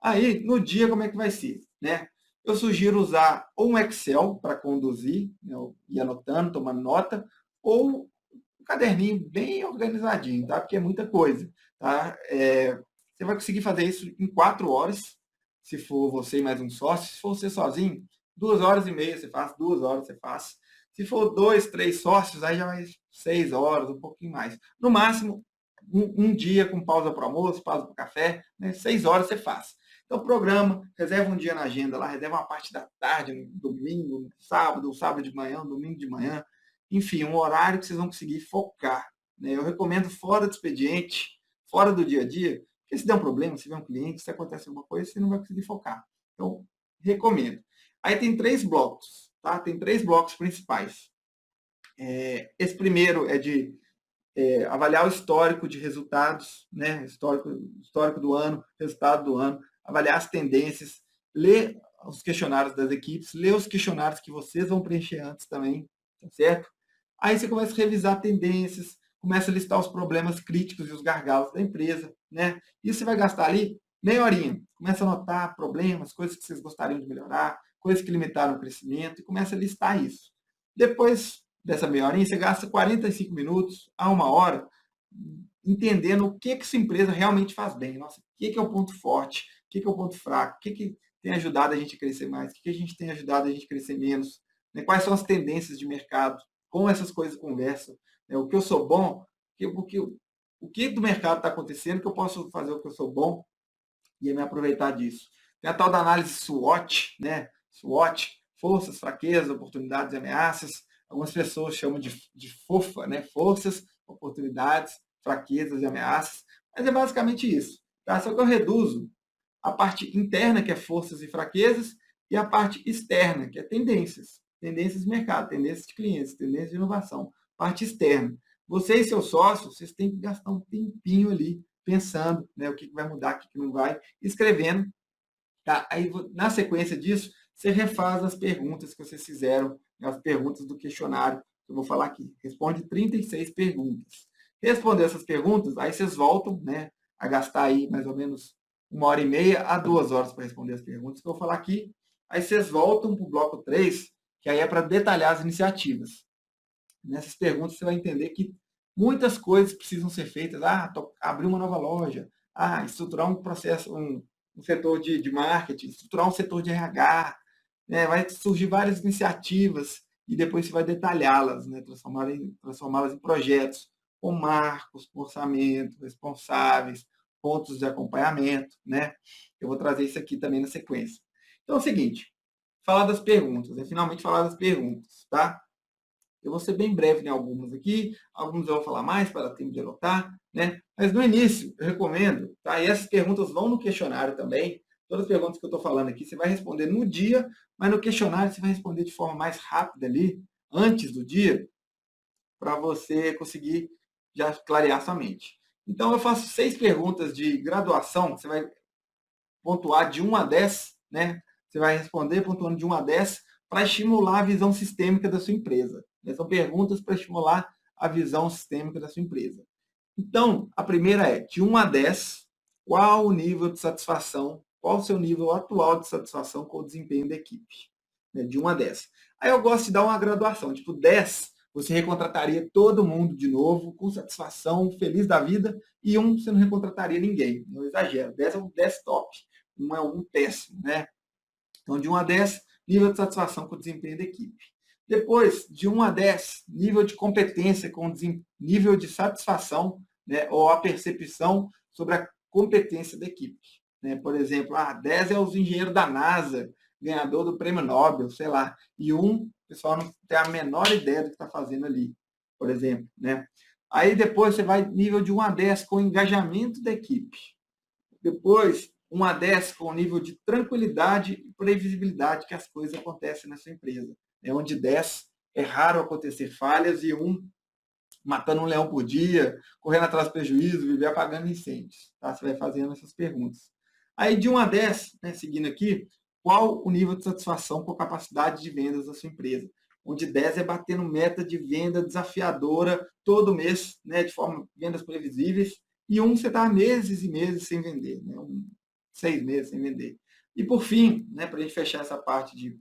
A: Aí, no dia, como é que vai ser? Né? Eu sugiro usar ou um Excel para conduzir, né, ir anotando, tomando nota, ou um caderninho bem organizadinho, tá? Porque é muita coisa. Tá? Você vai conseguir fazer isso em 4 horas, se for você e mais um sócio. Se for você sozinho, 2 horas e meia você faz, 2 horas você faz. Se for 2, 3 sócios, aí já vai 6 horas, um pouquinho mais. No máximo, um dia com pausa para o almoço, pausa para o café, né? 6 horas você faz. Então, programa, reserva um dia na agenda lá, reserva uma parte da tarde, no domingo, no sábado, sábado de manhã, domingo de manhã. Enfim, um horário que vocês vão conseguir focar. Né? Eu recomendo fora do expediente, fora do dia a dia, porque se der um problema, se tiver um cliente, se acontece alguma coisa, você não vai conseguir focar. Então, recomendo. Aí tem 3 blocos, tá? Tem 3 blocos principais. Esse primeiro é de avaliar o histórico de resultados, né? Histórico do ano, resultado do ano, avaliar as tendências, ler os questionários das equipes, ler os questionários que vocês vão preencher antes também, tá certo? Aí você começa a revisar tendências, começa a listar os problemas críticos e os gargalos da empresa, né? Isso você vai gastar ali meia horinha. Começa a anotar problemas, coisas que vocês gostariam de melhorar, coisas que limitaram o crescimento e começa a listar isso. Depois dessa meia horinha, você gasta 45 minutos a 1 hora entendendo o que essa empresa realmente faz bem. Nossa, o que é o ponto forte, o que é o ponto fraco, o que tem ajudado a gente a crescer mais, o que a gente tem ajudado a gente a crescer menos, né? Quais são as tendências de mercado, como essas coisas conversam, né? O que eu sou bom, o que do mercado está acontecendo que eu posso fazer o que eu sou bom e me aproveitar disso. Tem a tal da análise SWOT, né? SWOT, forças, fraquezas, oportunidades e ameaças. Algumas pessoas chamam de FOFA, né? Forças, oportunidades, fraquezas e ameaças. Mas é basicamente isso. Tá? Só que eu reduzo a parte interna, que é forças e fraquezas, e a parte externa, que é tendências. Tendências de mercado, tendências de clientes, tendências de inovação. Parte externa. Você e seus sócios, vocês têm que gastar um tempinho ali pensando, né, o que vai mudar, o que não vai, escrevendo. Tá? Aí, na sequência disso, você refaz as perguntas que vocês fizeram, as perguntas do questionário, que eu vou falar aqui. Responde 36 perguntas. Responder essas perguntas, aí vocês voltam, né, a gastar aí mais ou menos 1 hora e meia a 2 horas para responder as perguntas que eu vou falar aqui. Aí vocês voltam para o bloco 3, que aí é para detalhar as iniciativas. Nessas perguntas você vai entender que muitas coisas precisam ser feitas. Abrir uma nova loja, estruturar um processo, um setor de marketing, estruturar um setor de RH, né? Vai surgir várias iniciativas e depois você vai detalhá-las, né? Transformá-las em projetos, com marcos, com orçamento, responsáveis, pontos de acompanhamento, né? Eu vou trazer isso aqui também na sequência. Então é o seguinte, falar das perguntas, finalmente falar das perguntas, tá? Eu vou ser bem breve em algumas aqui, algumas eu vou falar mais para dar tempo de anotar, né? Mas no início, eu recomendo, tá? E essas perguntas vão no questionário também. Todas as perguntas que eu estou falando aqui, você vai responder no dia, mas no questionário você vai responder de forma mais rápida ali, antes do dia, para você conseguir já clarear sua mente. Então, eu faço 6 perguntas de graduação, você vai pontuar de 1 a 10, né? Você vai responder pontuando de 1 a 10 para estimular a visão sistêmica da sua empresa. São perguntas para estimular a visão sistêmica da sua empresa. Então, a primeira é, de 1 a 10, qual o nível de satisfação, qual o seu nível atual de satisfação com o desempenho da equipe? De 1 a 10. Aí eu gosto de dar uma graduação, tipo 10, você recontrataria todo mundo de novo, com satisfação, feliz da vida, e 1, você não recontrataria ninguém, não exagero. 10 é um 10 top, 1 é um péssimo, né? Então, de 1 a 10, nível de satisfação com o desempenho da equipe. Depois, de 1 a 10, nível de competência com nível de satisfação, né, ou a percepção sobre a competência da equipe. Né? Por exemplo, 10 é os engenheiros da NASA, ganhador do prêmio Nobel, sei lá. E 1, o pessoal não tem a menor ideia do que está fazendo ali, por exemplo. Né? Aí depois você vai nível de 1 a 10 com o engajamento da equipe. Depois, 1 a 10 com o nível de tranquilidade e previsibilidade que as coisas acontecem na sua empresa. Onde 10 é raro acontecer falhas e 1 matando um leão por dia, correndo atrás do prejuízo, viver apagando incêndios. Tá? Você vai fazendo essas perguntas. Aí, de 1 a 10, né, seguindo aqui, qual o nível de satisfação com a capacidade de vendas da sua empresa? Onde 10 é batendo meta de venda desafiadora todo mês, né, de forma vendas previsíveis, e 1 você está meses e meses sem vender, né, 6 meses sem vender. E por fim, né, para a gente fechar essa parte de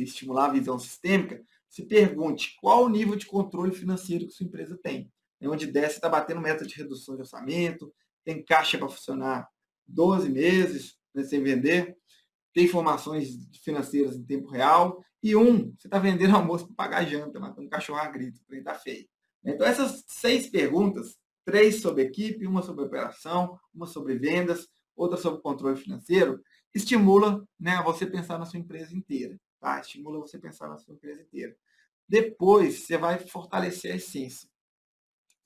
A: estimular a visão sistêmica, se pergunte qual o nível de controle financeiro que sua empresa tem. Onde 10 você está batendo meta de redução de orçamento, tem caixa para funcionar 12 meses, né, sem vender, tem informações financeiras em tempo real, e 1, você está vendendo almoço para pagar janta, matando cachorro a grito, o trem está feio. Então, essas 6 perguntas, 3 sobre equipe, uma sobre operação, uma sobre vendas, outra sobre controle financeiro, estimula, né, você pensar na sua empresa inteira. Tá? Estimula você pensar na sua empresa inteira. Depois, você vai fortalecer a essência.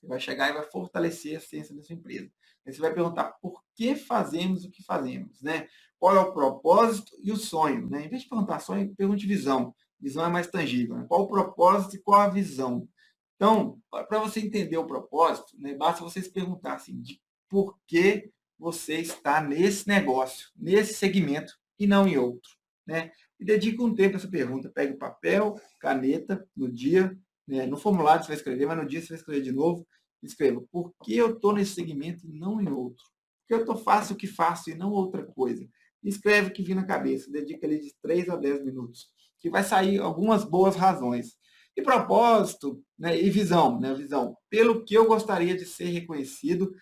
A: Você vai chegar e vai fortalecer a essência da sua empresa. Aí você vai perguntar por que fazemos o que fazemos, né? Qual é o propósito e o sonho, né? Em vez de perguntar sonho, pergunte visão. Visão é mais tangível, né? Qual o propósito e qual a visão? Então, para você entender o propósito, né, basta você se perguntar assim, de por que você está nesse negócio, nesse segmento e não em outro, né? E dedique um tempo a essa pergunta. Pegue papel, caneta no dia, né? No formulário você vai escrever, mas no dia você vai escrever de novo. Escreva, por que eu estou nesse segmento e não em outro? Por que eu faço o que faço e não outra coisa? Escreve o que vir na cabeça, dedica ali de 3 a 10 minutos, que vai sair algumas boas razões. E propósito, né, e visão, né, visão, pelo que eu gostaria de ser reconhecido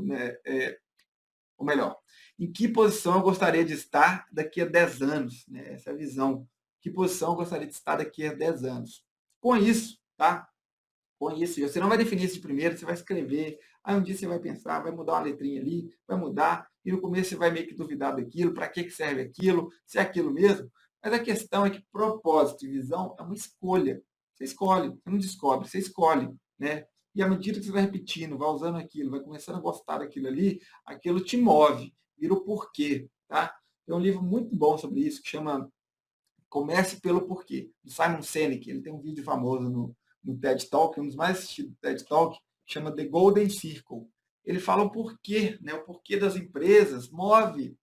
A: né, ou melhor, em que posição eu gostaria de estar daqui a 10 anos, né, essa é a visão, que posição eu gostaria de estar daqui a 10 anos. Com isso, tá? Com isso, você não vai definir isso de primeiro, você vai escrever, aí um dia você vai pensar, vai mudar uma letrinha ali, vai mudar, e no começo você vai meio que duvidar daquilo, para que serve aquilo, se é aquilo mesmo. Mas a questão é que propósito e visão é uma escolha. Você escolhe, você não descobre, você escolhe, né? E à medida que você vai repetindo, vai usando aquilo, vai começando a gostar daquilo ali, aquilo te move, vira o porquê, tá? Tem um livro muito bom sobre isso, que chama Comece pelo Porquê, do Simon Sinek. Ele tem um vídeo famoso no TED Talk, um dos mais assistidos do TED Talk, chama The Golden Circle. Ele fala o porquê, né? O porquê das empresas, move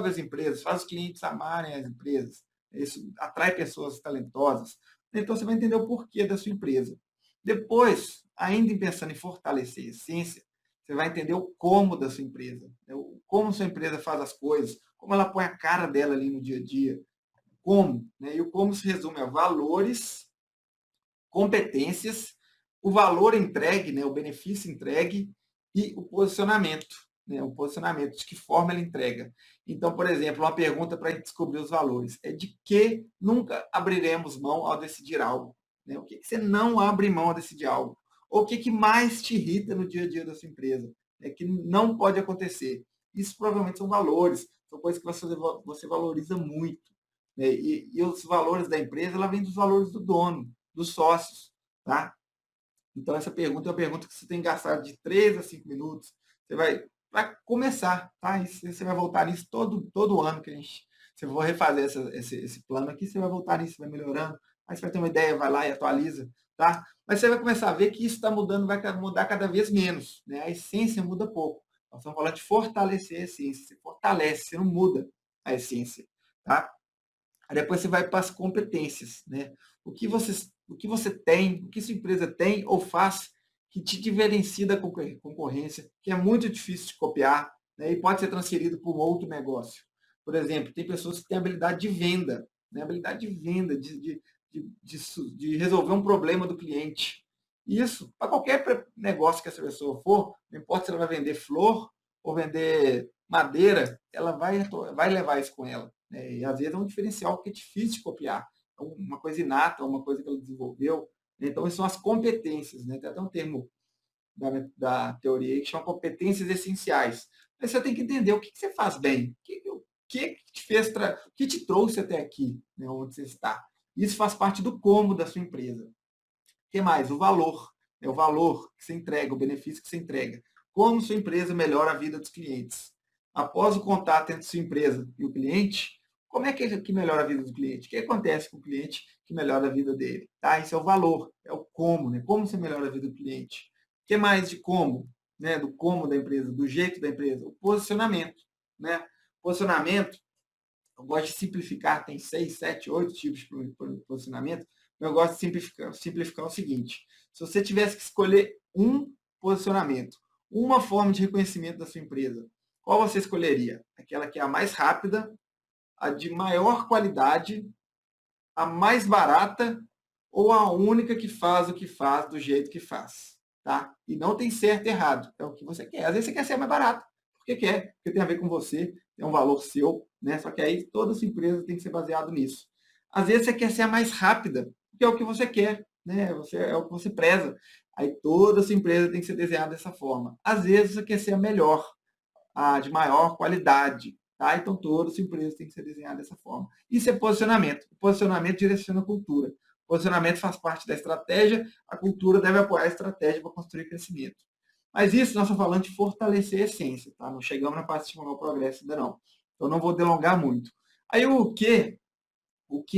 A: as empresas, faz os clientes amarem as empresas. Isso atrai pessoas talentosas. Então, você vai entender o porquê da sua empresa. Depois, ainda pensando em fortalecer a essência, você vai entender o como da sua empresa, né? Como sua empresa faz as coisas, como ela põe a cara dela ali no dia a dia, como, né? E o como se resume a valores, competências, o valor entregue, né? O benefício entregue e o posicionamento, né, um posicionamento, de que forma ela entrega. Então, por exemplo, uma pergunta para descobrir os valores é de que nunca abriremos mão ao decidir algo. Né? O que, que você não abre mão ao decidir algo? Ou o que, que mais te irrita no dia a dia da sua empresa? É que não pode acontecer. Isso provavelmente são valores, são coisas que você valoriza muito. Né? E os valores da empresa, ela vem dos valores do dono, dos sócios. Tá? Então, essa pergunta é uma pergunta que você tem que gastar de 3 a 5 minutos. Você vai para começar, tá? E você vai voltar nisso todo ano que a gente. Se eu vou refazer esse plano aqui, você vai voltar nisso, vai melhorando. Aí você vai ter uma ideia, vai lá e atualiza, tá? Mas você vai começar a ver que isso está mudando, vai mudar cada vez menos. Né? A essência muda pouco. Nós estamos falando de fortalecer a essência. Você fortalece, você não muda a essência, tá? Aí depois você vai para as competências, né? O que você tem, o que sua empresa tem ou faz que te diferencia da concorrência, que é muito difícil de copiar, né? E pode ser transferido para um outro negócio. Por exemplo, tem pessoas que têm habilidade de venda, né? Habilidade de venda, de resolver um problema do cliente. Isso, para qualquer negócio que essa pessoa for, não importa se ela vai vender flor ou vender madeira, ela vai levar isso com ela. Né? E às vezes é um diferencial que é difícil de copiar. É uma coisa inata, uma coisa que ela desenvolveu. Então, isso são as competências. Né? Tem até um termo da teoria aí que chama competências essenciais. Mas você tem que entender o que você faz bem, o que te fez, o que te trouxe até aqui, né, onde você está. Isso faz parte do como da sua empresa. O que mais? O valor. É o valor que você entrega, o benefício que você entrega. Como sua empresa melhora a vida dos clientes. Após o contato entre sua empresa e o cliente, como é que melhora a vida do cliente? O que acontece com o cliente que melhora a vida dele? Tá? Isso é o valor, é o como, né? Como você melhora a vida do cliente. O que mais de como? Né? Do como da empresa, do jeito da empresa. O posicionamento. Né? Posicionamento, eu gosto de simplificar, tem 6, 7, 8 tipos de posicionamento. Eu gosto de simplificar o seguinte: se você tivesse que escolher um posicionamento, uma forma de reconhecimento da sua empresa, qual você escolheria? Aquela que é a mais rápida, a de maior qualidade, a mais barata ou a única que faz o que faz do jeito que faz? Tá? E não tem certo e errado, é o que você quer. Às vezes você quer ser mais barato, porque quer, porque tem a ver com você, tem um valor seu, né? Só que aí toda a sua empresa tem que ser baseado nisso. Às vezes você quer ser a mais rápida, porque é o que você quer, né? É o que você preza. Aí toda a sua empresa tem que ser desenhada dessa forma. Às vezes você quer ser a melhor, a de maior qualidade, tá? Então toda a sua empresa tem que ser desenhada dessa forma. Isso é posicionamento. O posicionamento direciona a cultura. O posicionamento faz parte da estratégia, a cultura deve apoiar a estratégia para construir crescimento. Mas isso nós estamos falando de fortalecer a essência, tá? Não chegamos na parte de estimular o progresso ainda não. Então não vou delongar muito. Aí o que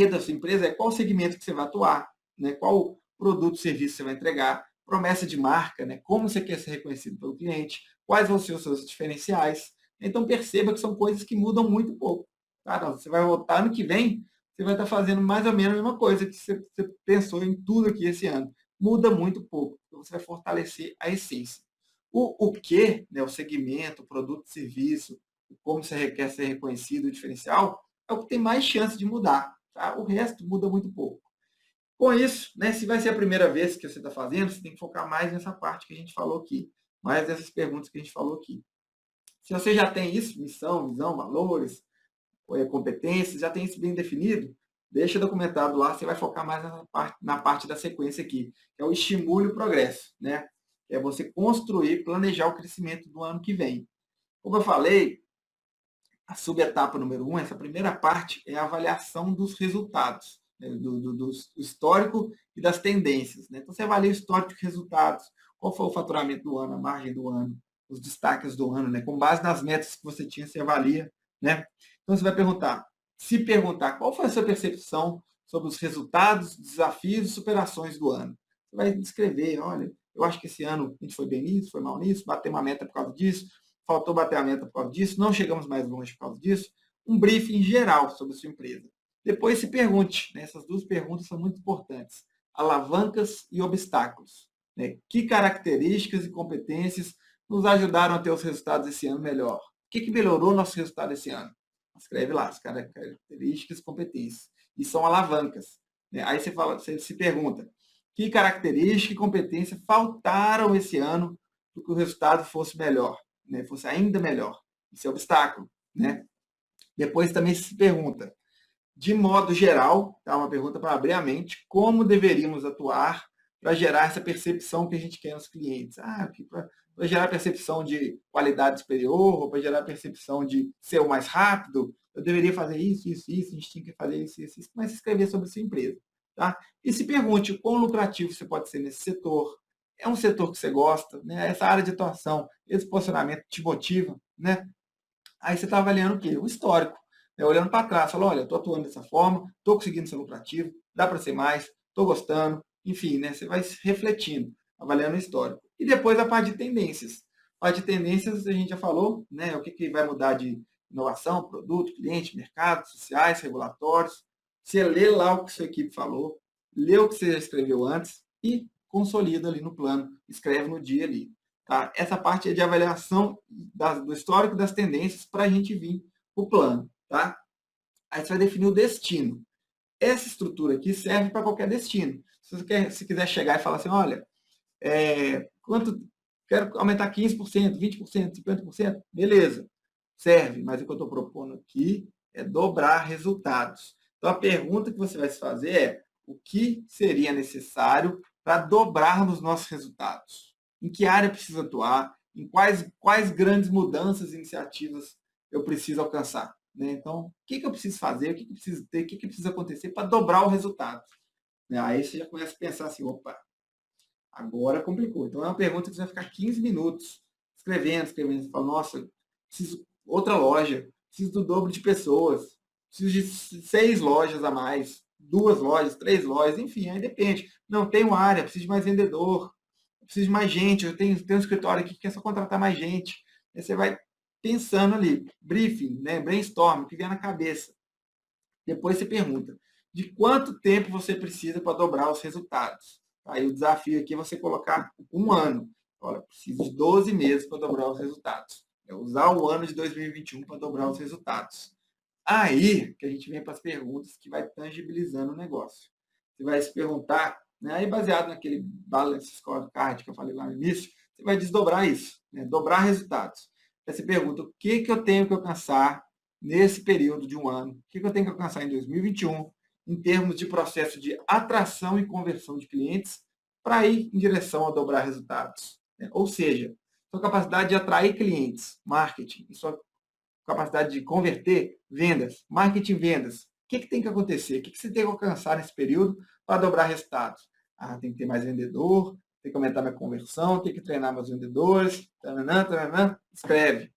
A: da sua empresa é qual segmento que você vai atuar, né? Qual produto, serviço você vai entregar, promessa de marca, né? Como você quer ser reconhecido pelo cliente, quais vão ser os seus diferenciais. Então perceba que são coisas que mudam muito pouco. Tá? Então, você vai voltar ano que vem, você vai estar fazendo mais ou menos a mesma coisa que você pensou em tudo aqui esse ano. Muda muito pouco. Então, você vai fortalecer a essência. O que, né, o segmento, o produto, serviço, como você quer ser reconhecido, o diferencial, é o que tem mais chance de mudar. Tá? O resto muda muito pouco. Com isso, né, se vai ser a primeira vez que você está fazendo, você tem que focar mais nessa parte que a gente falou aqui, mais nessas perguntas que a gente falou aqui. Se você já tem isso, missão, visão, valores, competências, já tem isso bem definido, deixa documentado lá, você vai focar mais na parte da sequência aqui, que é o estimule o progresso, né? Que é você construir, planejar o crescimento do ano que vem. Como eu falei, a subetapa número 1, essa primeira parte, é a avaliação dos resultados, né, do histórico e das tendências. Né? Então, você avalia o histórico de resultados, qual foi o faturamento do ano, a margem do ano, os destaques do ano, né? Com base nas metas que você tinha, você avalia. Né? Então, você vai perguntar qual foi a sua percepção sobre os resultados, desafios e superações do ano. Você vai descrever, olha, eu acho que esse ano a gente foi bem nisso, foi mal nisso, bateu uma meta por causa disso, faltou bater a meta por causa disso, não chegamos mais longe por causa disso, um briefing geral sobre a sua empresa. Depois se pergunte, né, essas duas perguntas são muito importantes, alavancas e obstáculos. Né? Que características e competências nos ajudaram a ter os resultados esse ano melhor? O que melhorou nosso resultado esse ano? Escreve lá, as características e competências. E são alavancas. Né? Aí você se pergunta, que característica e competência faltaram esse ano para que o resultado fosse melhor? né, fosse ainda melhor. Isso é obstáculo, né? Depois também se pergunta, de modo geral, tá, uma pergunta para abrir a mente, como deveríamos atuar para gerar essa percepção que a gente quer nos clientes? Para gerar percepção de qualidade superior, ou para gerar percepção de ser o mais rápido, eu deveria fazer isso, isso, isso, a gente tinha que fazer isso, isso, isso. Comece a escrever sobre a sua empresa. Tá? E se pergunte o quão lucrativo você pode ser nesse setor. É um setor que você gosta, né? Essa área de atuação, esse posicionamento te motiva, né? Aí você está avaliando o quê? O histórico. Né? Olhando para trás, falando, olha, estou atuando dessa forma, estou conseguindo ser lucrativo, dá para ser mais, estou gostando, enfim, né? Você vai refletindo, avaliando o histórico. E depois a parte de tendências. A parte de tendências, a gente já falou, né? O que vai mudar de inovação, produto, cliente, mercado, sociais, regulatórios. Você lê lá o que sua equipe falou, lê o que você já escreveu antes e consolida ali no plano, escreve no dia ali. Tá? Essa parte é de avaliação do histórico das tendências para a gente vir para o plano. Tá? Aí você vai definir o destino. Essa estrutura aqui serve para qualquer destino. Se quiser chegar e falar assim, olha, quero aumentar 15%, 20%, 50%, beleza, serve. Mas o que eu estou propondo aqui é dobrar resultados. Então a pergunta que você vai se fazer é, o que seria necessário para dobrarmos nossos resultados? Em que área precisa atuar? Em quais grandes mudanças e iniciativas eu preciso alcançar? Né? Então, o que eu preciso fazer? O que eu preciso ter? O que precisa acontecer para dobrar o resultado? Né? Aí você já começa a pensar assim, opa, agora complicou. Então é uma pergunta que você vai ficar 15 minutos escrevendo. Você fala, nossa, preciso outra loja, preciso do dobro de pessoas, preciso de 6 lojas a mais, 2 lojas, 3 lojas, enfim, aí depende. Não, tenho área, preciso de mais vendedor, preciso de mais gente, eu tenho um escritório aqui que quer só contratar mais gente. Aí você vai pensando ali, briefing, né, brainstorm, o que vier na cabeça. Depois você pergunta, de quanto tempo você precisa para dobrar os resultados? Aí o desafio aqui é você colocar um ano. Olha, preciso de 12 meses para dobrar os resultados. É usar o ano de 2021 para dobrar os resultados. Aí que a gente vem para as perguntas que vai tangibilizando o negócio. Você vai se perguntar, né, aí baseado naquele balance scorecard que eu falei lá no início, você vai desdobrar isso, né, dobrar resultados. Aí você pergunta, o que eu tenho que alcançar nesse período de um ano? O que eu tenho que alcançar em 2021, em termos de processo de atração e conversão de clientes, para ir em direção a dobrar resultados? Né? Ou seja, sua capacidade de atrair clientes, marketing, e sua capacidade de converter, vendas, marketing vendas. O que tem que acontecer? O que você tem que alcançar nesse período para dobrar resultados? Tem que ter mais vendedor, tem que aumentar minha conversão, tem que treinar meus vendedores, tananã, tananã, escreve.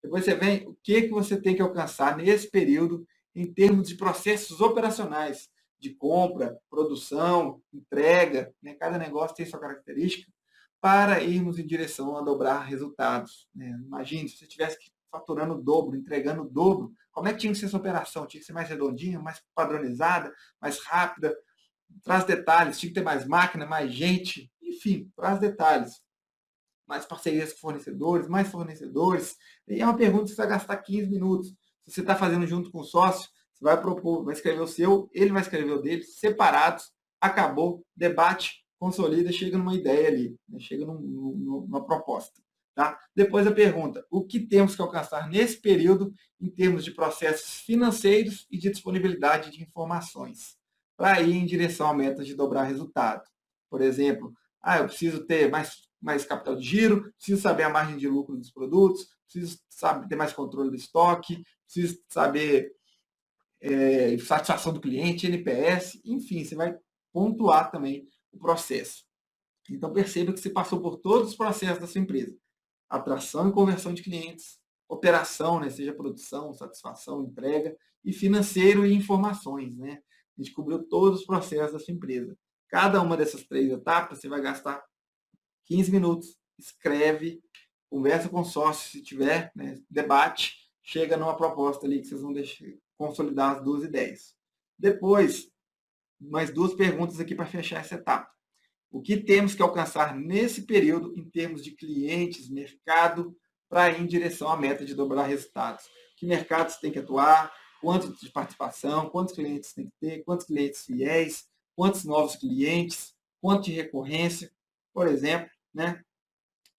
A: Depois você vem, o que você tem que alcançar nesse período em termos de processos operacionais, de compra, produção, entrega, né? Cada negócio tem sua característica, para irmos em direção a dobrar resultados. Né? Imagine, se você tivesse faturando o dobro, entregando o dobro, como é que tinha que ser essa operação? Tinha que ser mais redondinha, mais padronizada, mais rápida? Traz detalhes, tinha que ter mais máquina, mais gente, enfim, traz detalhes. Mais parcerias com fornecedores, mais fornecedores. E é uma pergunta que você vai gastar 15 minutos. Se você está fazendo junto com o sócio, você vai propor, vai escrever o seu, ele vai escrever o dele, separados, acabou, debate, consolida, chega numa ideia ali, né? Chega numa proposta. Tá? Depois a pergunta, o que temos que alcançar nesse período em termos de processos financeiros e de disponibilidade de informações, para ir em direção a metas de dobrar resultado. Por exemplo, eu preciso ter mais capital de giro, preciso saber a margem de lucro dos produtos, preciso ter mais controle do estoque, preciso saber satisfação do cliente, NPS, enfim, você vai pontuar também o processo. Então perceba que você passou por todos os processos da sua empresa. Atração e conversão de clientes, operação, né, seja produção, satisfação, entrega, e financeiro e informações. Né? A gente cobriu todos os processos da sua empresa. Cada uma dessas 3 etapas você vai gastar 15 minutos, escreve, conversa com o sócio, se tiver, né, debate, chega numa proposta ali que vocês vão consolidar as 2 ideias. Depois, mais 2 perguntas aqui para fechar essa etapa. O que temos que alcançar nesse período em termos de clientes, mercado, para ir em direção à meta de dobrar resultados? Que mercados tem que atuar? Quanto de participação? Quantos clientes tem que ter? Quantos clientes fiéis? Quantos novos clientes? Quanto de recorrência? Por exemplo, né?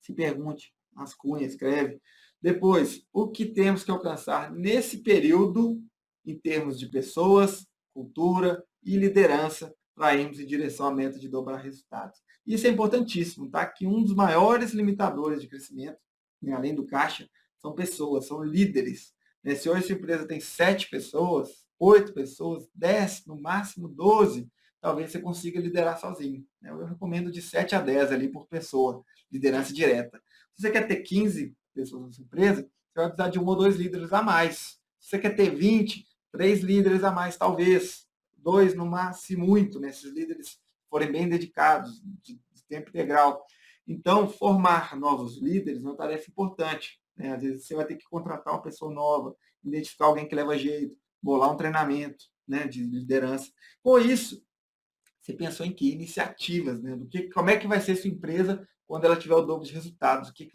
A: Se pergunte rascunha, escreve. Depois, o que temos que alcançar nesse período, em termos de pessoas, cultura e liderança, para irmos em direção à meta de dobrar resultados. Isso é importantíssimo, tá? Que um dos maiores limitadores de crescimento, né, além do caixa, são pessoas, são líderes. Né? Se hoje a empresa tem 7 pessoas, 8 pessoas, 10, no máximo 12, talvez você consiga liderar sozinho. Né? Eu recomendo de 7 a 10 ali por pessoa, liderança direta. Se você quer ter 15 pessoas na sua empresa, você vai precisar de 1 ou 2 líderes a mais. Se você quer ter 20, 3 líderes a mais, talvez. 2 no máximo, muito, né? Se os líderes forem bem dedicados, de tempo integral. Então, formar novos líderes é uma tarefa importante. Né? Às vezes você vai ter que contratar uma pessoa nova, identificar alguém que leva jeito, bolar um treinamento, né, de liderança. Com isso, você pensou em que? Iniciativas, né? Como é que vai ser sua empresa quando ela tiver o dobro de resultados? O que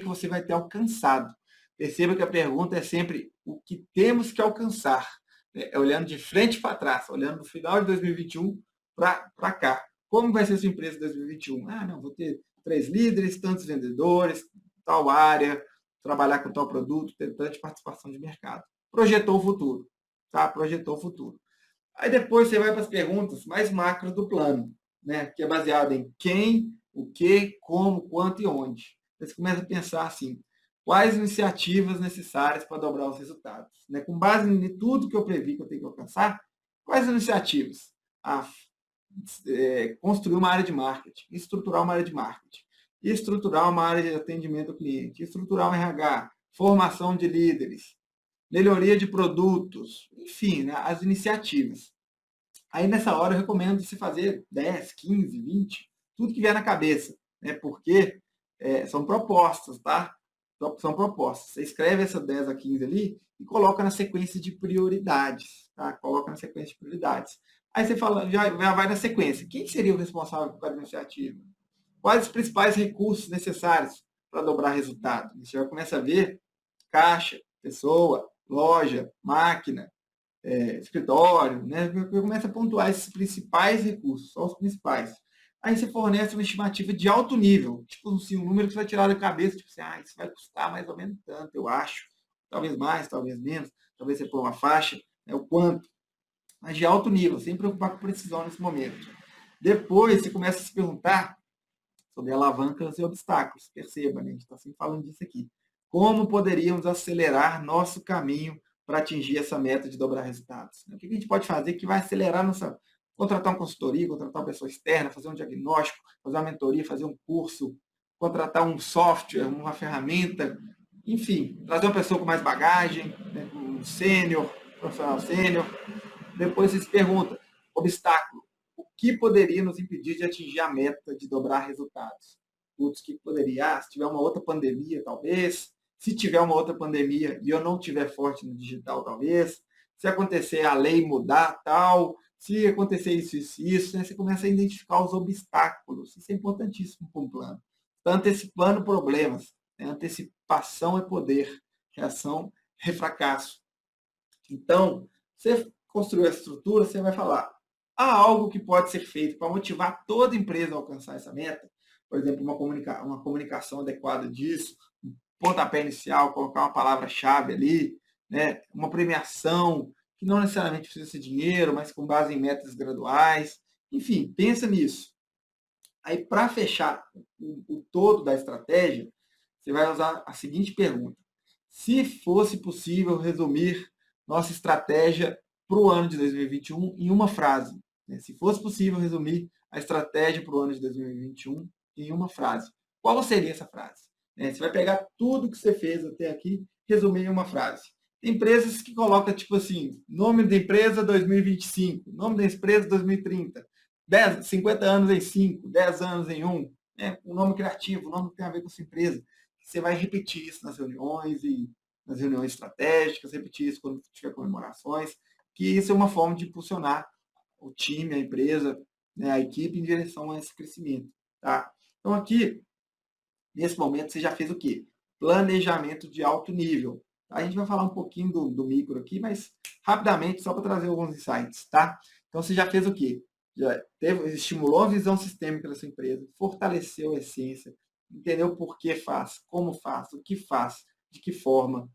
A: você vai ter alcançado? Perceba que a pergunta é sempre o que temos que alcançar. É olhando de frente para trás, olhando no final de 2021 para cá. Como vai ser sua empresa em 2021? Ah, não, vou ter 3 líderes, tantos vendedores, tal área, trabalhar com tal produto, ter tanta participação de mercado. Projetou o futuro, tá? Projetou o futuro. Aí depois você vai para as perguntas mais macro do plano, né? Que é baseado em quem, o que, como, quanto e onde. Você começa a pensar assim, quais iniciativas necessárias para dobrar os resultados. Né? Com base em tudo que eu previ que eu tenho que alcançar, quais iniciativas? Construir uma área de marketing, estruturar uma área de marketing, estruturar uma área de atendimento ao cliente, estruturar um RH, formação de líderes, melhoria de produtos, enfim, né, as iniciativas. Aí nessa hora eu recomendo você fazer 10, 15, 20, tudo que vier na cabeça, né? Porque são propostas, tá? São propostas. Você escreve essas 10 a 15 ali e coloca na sequência de prioridades, tá? Coloca na sequência de prioridades. Aí você fala, já vai na sequência. Quem seria o responsável por cada iniciativa? Quais os principais recursos necessários para dobrar resultado? Você já começa a ver caixa, pessoa, loja, máquina, escritório, né? Começa a pontuar esses principais recursos, só os principais. Aí você fornece uma estimativa de alto nível, tipo assim, um número que você vai tirar da cabeça, tipo assim, isso vai custar mais ou menos tanto, eu acho. Talvez mais, talvez menos, talvez você põe uma faixa, né, o quanto. Mas de alto nível, sem preocupar com precisão nesse momento. Depois você começa a se perguntar sobre alavancas e obstáculos. Perceba, né? A gente está sempre falando disso aqui. Como poderíamos acelerar nosso caminho para atingir essa meta de dobrar resultados? O que a gente pode fazer que vai acelerar nossa... Contratar uma consultoria, contratar uma pessoa externa, fazer um diagnóstico, fazer uma mentoria, fazer um curso, contratar um software, uma ferramenta, enfim, trazer uma pessoa com mais bagagem, né, um sênior, profissional sênior. Depois você se pergunta, obstáculo, o que poderia nos impedir de atingir a meta de dobrar resultados? Putz, o que poderia? Se tiver uma outra pandemia, talvez. Se tiver uma outra pandemia e eu não tiver forte no digital, talvez. Se acontecer a lei mudar, tal. Se acontecer isso, né? Você começa a identificar os obstáculos. Isso é importantíssimo para um plano. Está antecipando problemas. Né? Antecipação é poder. Reação é fracasso. Então, você construiu a estrutura, você vai falar, há algo que pode ser feito para motivar toda empresa a alcançar essa meta? Por exemplo, uma comunicação adequada disso, um pontapé inicial, colocar uma palavra-chave ali, né? Uma premiação, que não necessariamente precisa ser dinheiro, mas com base em metas graduais. Enfim, pensa nisso. Aí, para fechar o todo da estratégia, você vai usar a seguinte pergunta. Se fosse possível resumir nossa estratégia para o ano de 2021 em uma frase, né? Se fosse possível resumir a estratégia para o ano de 2021 em uma frase, qual seria essa frase? Você vai pegar tudo que você fez até aqui, resumir em uma frase. Tem empresas que colocam tipo assim, nome da empresa 2025, nome da empresa 2030, 50 anos em 5, 10 anos em 1, né? Um nome criativo, um nome que tem a ver com a sua empresa. Você vai repetir isso nas reuniões e nas reuniões estratégicas, repetir isso quando tiver comemorações, que isso é uma forma de impulsionar o time, a empresa, né, a equipe em direção a esse crescimento. Tá? Então aqui, nesse momento, você já fez o quê? Planejamento de alto nível. A gente vai falar um pouquinho do micro aqui, mas rapidamente, só para trazer alguns insights. Tá? Então você já fez o quê? Já estimulou a visão sistêmica da sua empresa, fortaleceu a essência, entender o porquê faz, como faz, o que faz, de que forma,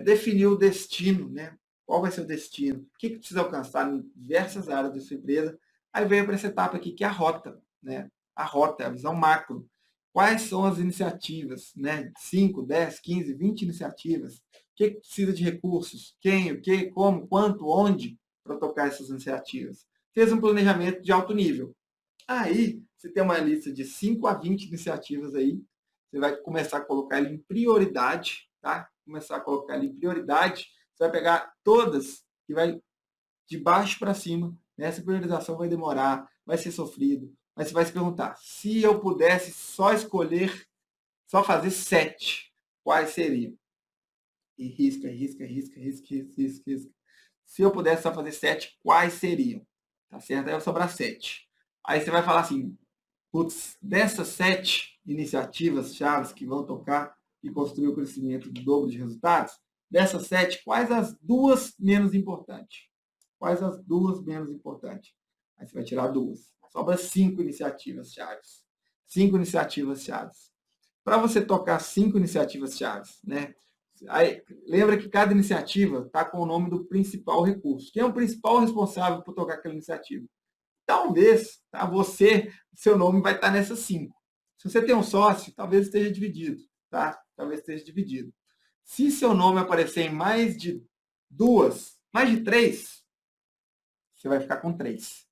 A: definir o destino, né? Qual vai ser o destino, o que precisa alcançar em diversas áreas da sua empresa. Aí vem para essa etapa aqui, que é a rota, né? A rota, a visão macro. Quais são as iniciativas, né? 5, 10, 15, 20 iniciativas. O que precisa de recursos? Quem, o que, como, quanto, onde, para tocar essas iniciativas. Fez um planejamento de alto nível. Aí, você tem uma lista de 5 a 20 iniciativas aí. Você vai começar a colocar ele em prioridade, tá? Começar a colocar ele em prioridade. Você vai pegar todas e vai de baixo para cima. Essa priorização vai demorar, vai ser sofrido. Mas você vai se perguntar, se eu pudesse só escolher, só fazer 7, quais seriam? E risca, risca, risca, risca, risca, risca, risca. Se eu pudesse só fazer 7, quais seriam? Tá certo? Aí vai sobrar 7. Aí você vai falar assim, putz, dessas 7 iniciativas chaves que vão tocar e construir o crescimento do dobro de resultados, dessas 7, quais as duas menos importantes? Quais as duas menos importantes? Aí você vai tirar duas. Sobra 5 iniciativas chaves. 5 iniciativas chaves. Para você tocar 5 iniciativas chaves, né? Aí, lembra que cada iniciativa está com o nome do principal recurso. Quem é o principal responsável por tocar aquela iniciativa? Talvez, tá, seu nome vai estar nessas 5. Se você tem um sócio, talvez esteja dividido, tá? Talvez esteja dividido. Se seu nome aparecer em mais de 2, mais de 3, você vai ficar com 3,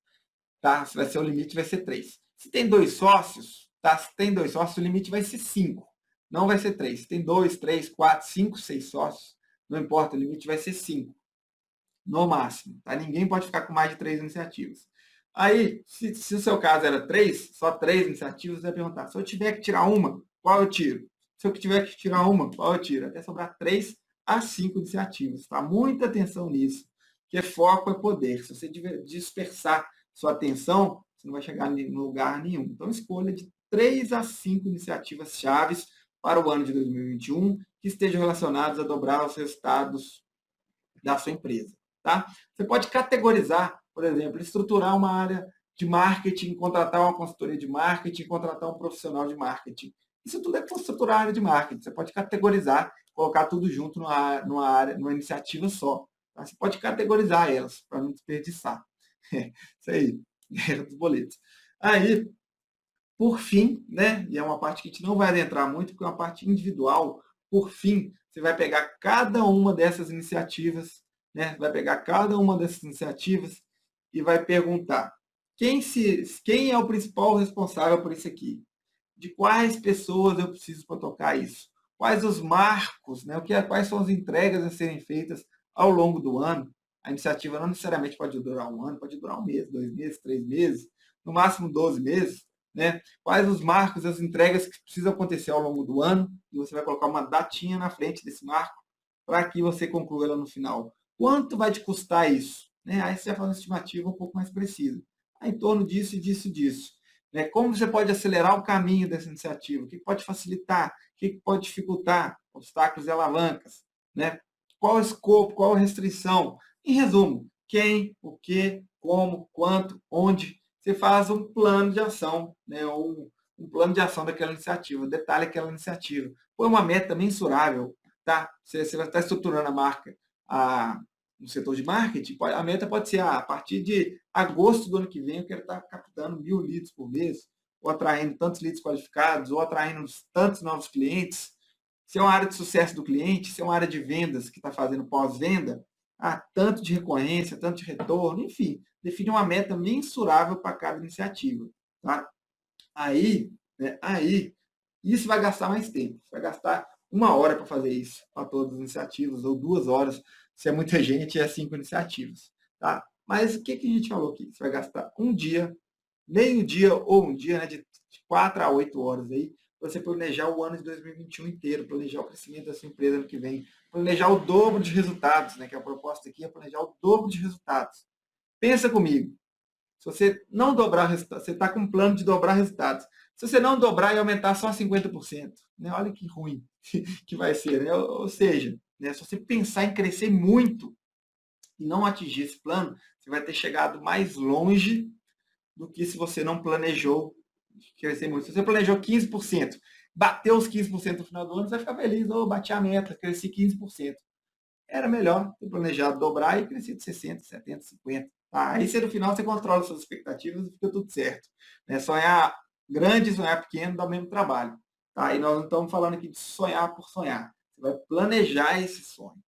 A: tá? Se vai ser o limite, vai ser 3. Se tem 2 sócios, tá? Se tem 2 sócios, o limite vai ser 5. Não vai ser 3. Se tem 2, 3, 4, 5, 6 sócios, não importa, o limite vai ser 5. No máximo, tá? Ninguém pode ficar com mais de 3 iniciativas. Aí, se o seu caso era 3, só 3 iniciativas, você vai perguntar, se eu tiver que tirar uma, qual eu tiro? Se eu tiver que tirar uma, qual eu tiro? Até sobrar 3 a 5 iniciativas, tá? Muita atenção nisso, porque foco é poder. Se você dispersar sua atenção, você não vai chegar em lugar nenhum. Então, escolha de 3 a 5 iniciativas chaves para o ano de 2021 que estejam relacionadas a dobrar os resultados da sua empresa. Tá? Você pode categorizar, por exemplo, estruturar uma área de marketing, contratar uma consultoria de marketing, contratar um profissional de marketing. Isso tudo é estruturar a área de marketing. Você pode categorizar, colocar tudo junto numa área, numa iniciativa só. Tá? Você pode categorizar elas para não desperdiçar. Isso aí, guerra dos boletos. Aí, por fim, né, e é uma parte que a gente não vai adentrar muito, porque é uma parte individual, por fim, você vai pegar cada uma dessas iniciativas, né, vai pegar cada uma dessas iniciativas e vai perguntar quem é o principal responsável por isso aqui? De quais pessoas eu preciso para tocar isso? Quais os marcos, né, quais são as entregas a serem feitas ao longo do ano? A iniciativa não necessariamente pode durar um ano, pode durar um mês, 2 meses, 3 meses, no máximo 12 meses, né? Quais os marcos, as entregas que precisam acontecer ao longo do ano, e você vai colocar uma datinha na frente desse marco para que você conclua ela no final. Quanto vai te custar isso? Né? Aí você vai fazer uma estimativa um pouco mais precisa. Em torno disso e disso, disso. Né? Como você pode acelerar o caminho dessa iniciativa? O que pode facilitar? O que pode dificultar? Obstáculos e alavancas. Né? Qual o escopo? Qual a restrição? Em resumo, quem, o que, como, quanto, onde. Você faz um plano de ação, né? um plano de ação daquela iniciativa, detalhe aquela iniciativa. Põe uma meta mensurável, tá? Você vai estar estruturando a marca no setor de marketing, a meta pode ser, a partir de agosto do ano que vem, eu quero estar captando 1.000 leads por mês, ou atraindo tantos leads qualificados, ou atraindo tantos novos clientes. Se é uma área de sucesso do cliente, se é uma área de vendas que está fazendo pós-venda, tanto de recorrência, tanto de retorno, enfim, define uma meta mensurável para cada iniciativa. Tá? Aí, isso vai gastar mais tempo. Você vai gastar 1 hora para fazer isso, para todas as iniciativas, ou 2 horas, se é muita gente, é 5 iniciativas. Tá? Mas o que a gente falou aqui? Você vai gastar um dia, meio dia ou um dia, né, de 4 a 8 horas aí, para você planejar o ano de 2021 inteiro, planejar o crescimento da sua empresa ano que vem, planejar o dobro de resultados, né, que a proposta aqui é planejar o dobro de resultados. Pensa comigo, se você não dobrar resultados, você está com um plano de dobrar resultados. Se você não dobrar e aumentar só 50%, né? Olha que ruim que vai ser. Né? Ou seja, né? Se você pensar em crescer muito e não atingir esse plano, você vai ter chegado mais longe do que se você não planejou crescer muito. Se você planejou 15%, bateu os 15% no final do ano, você vai ficar feliz, ou bati a meta, cresci 15%. Era melhor ter planejado dobrar e crescer de 60, 70, 50. Tá? Aí você no final você controla suas expectativas e fica tudo certo. Né? Sonhar grande e sonhar pequeno dá o mesmo trabalho. Tá? E nós não estamos falando aqui de sonhar por sonhar. Você vai planejar esse sonho.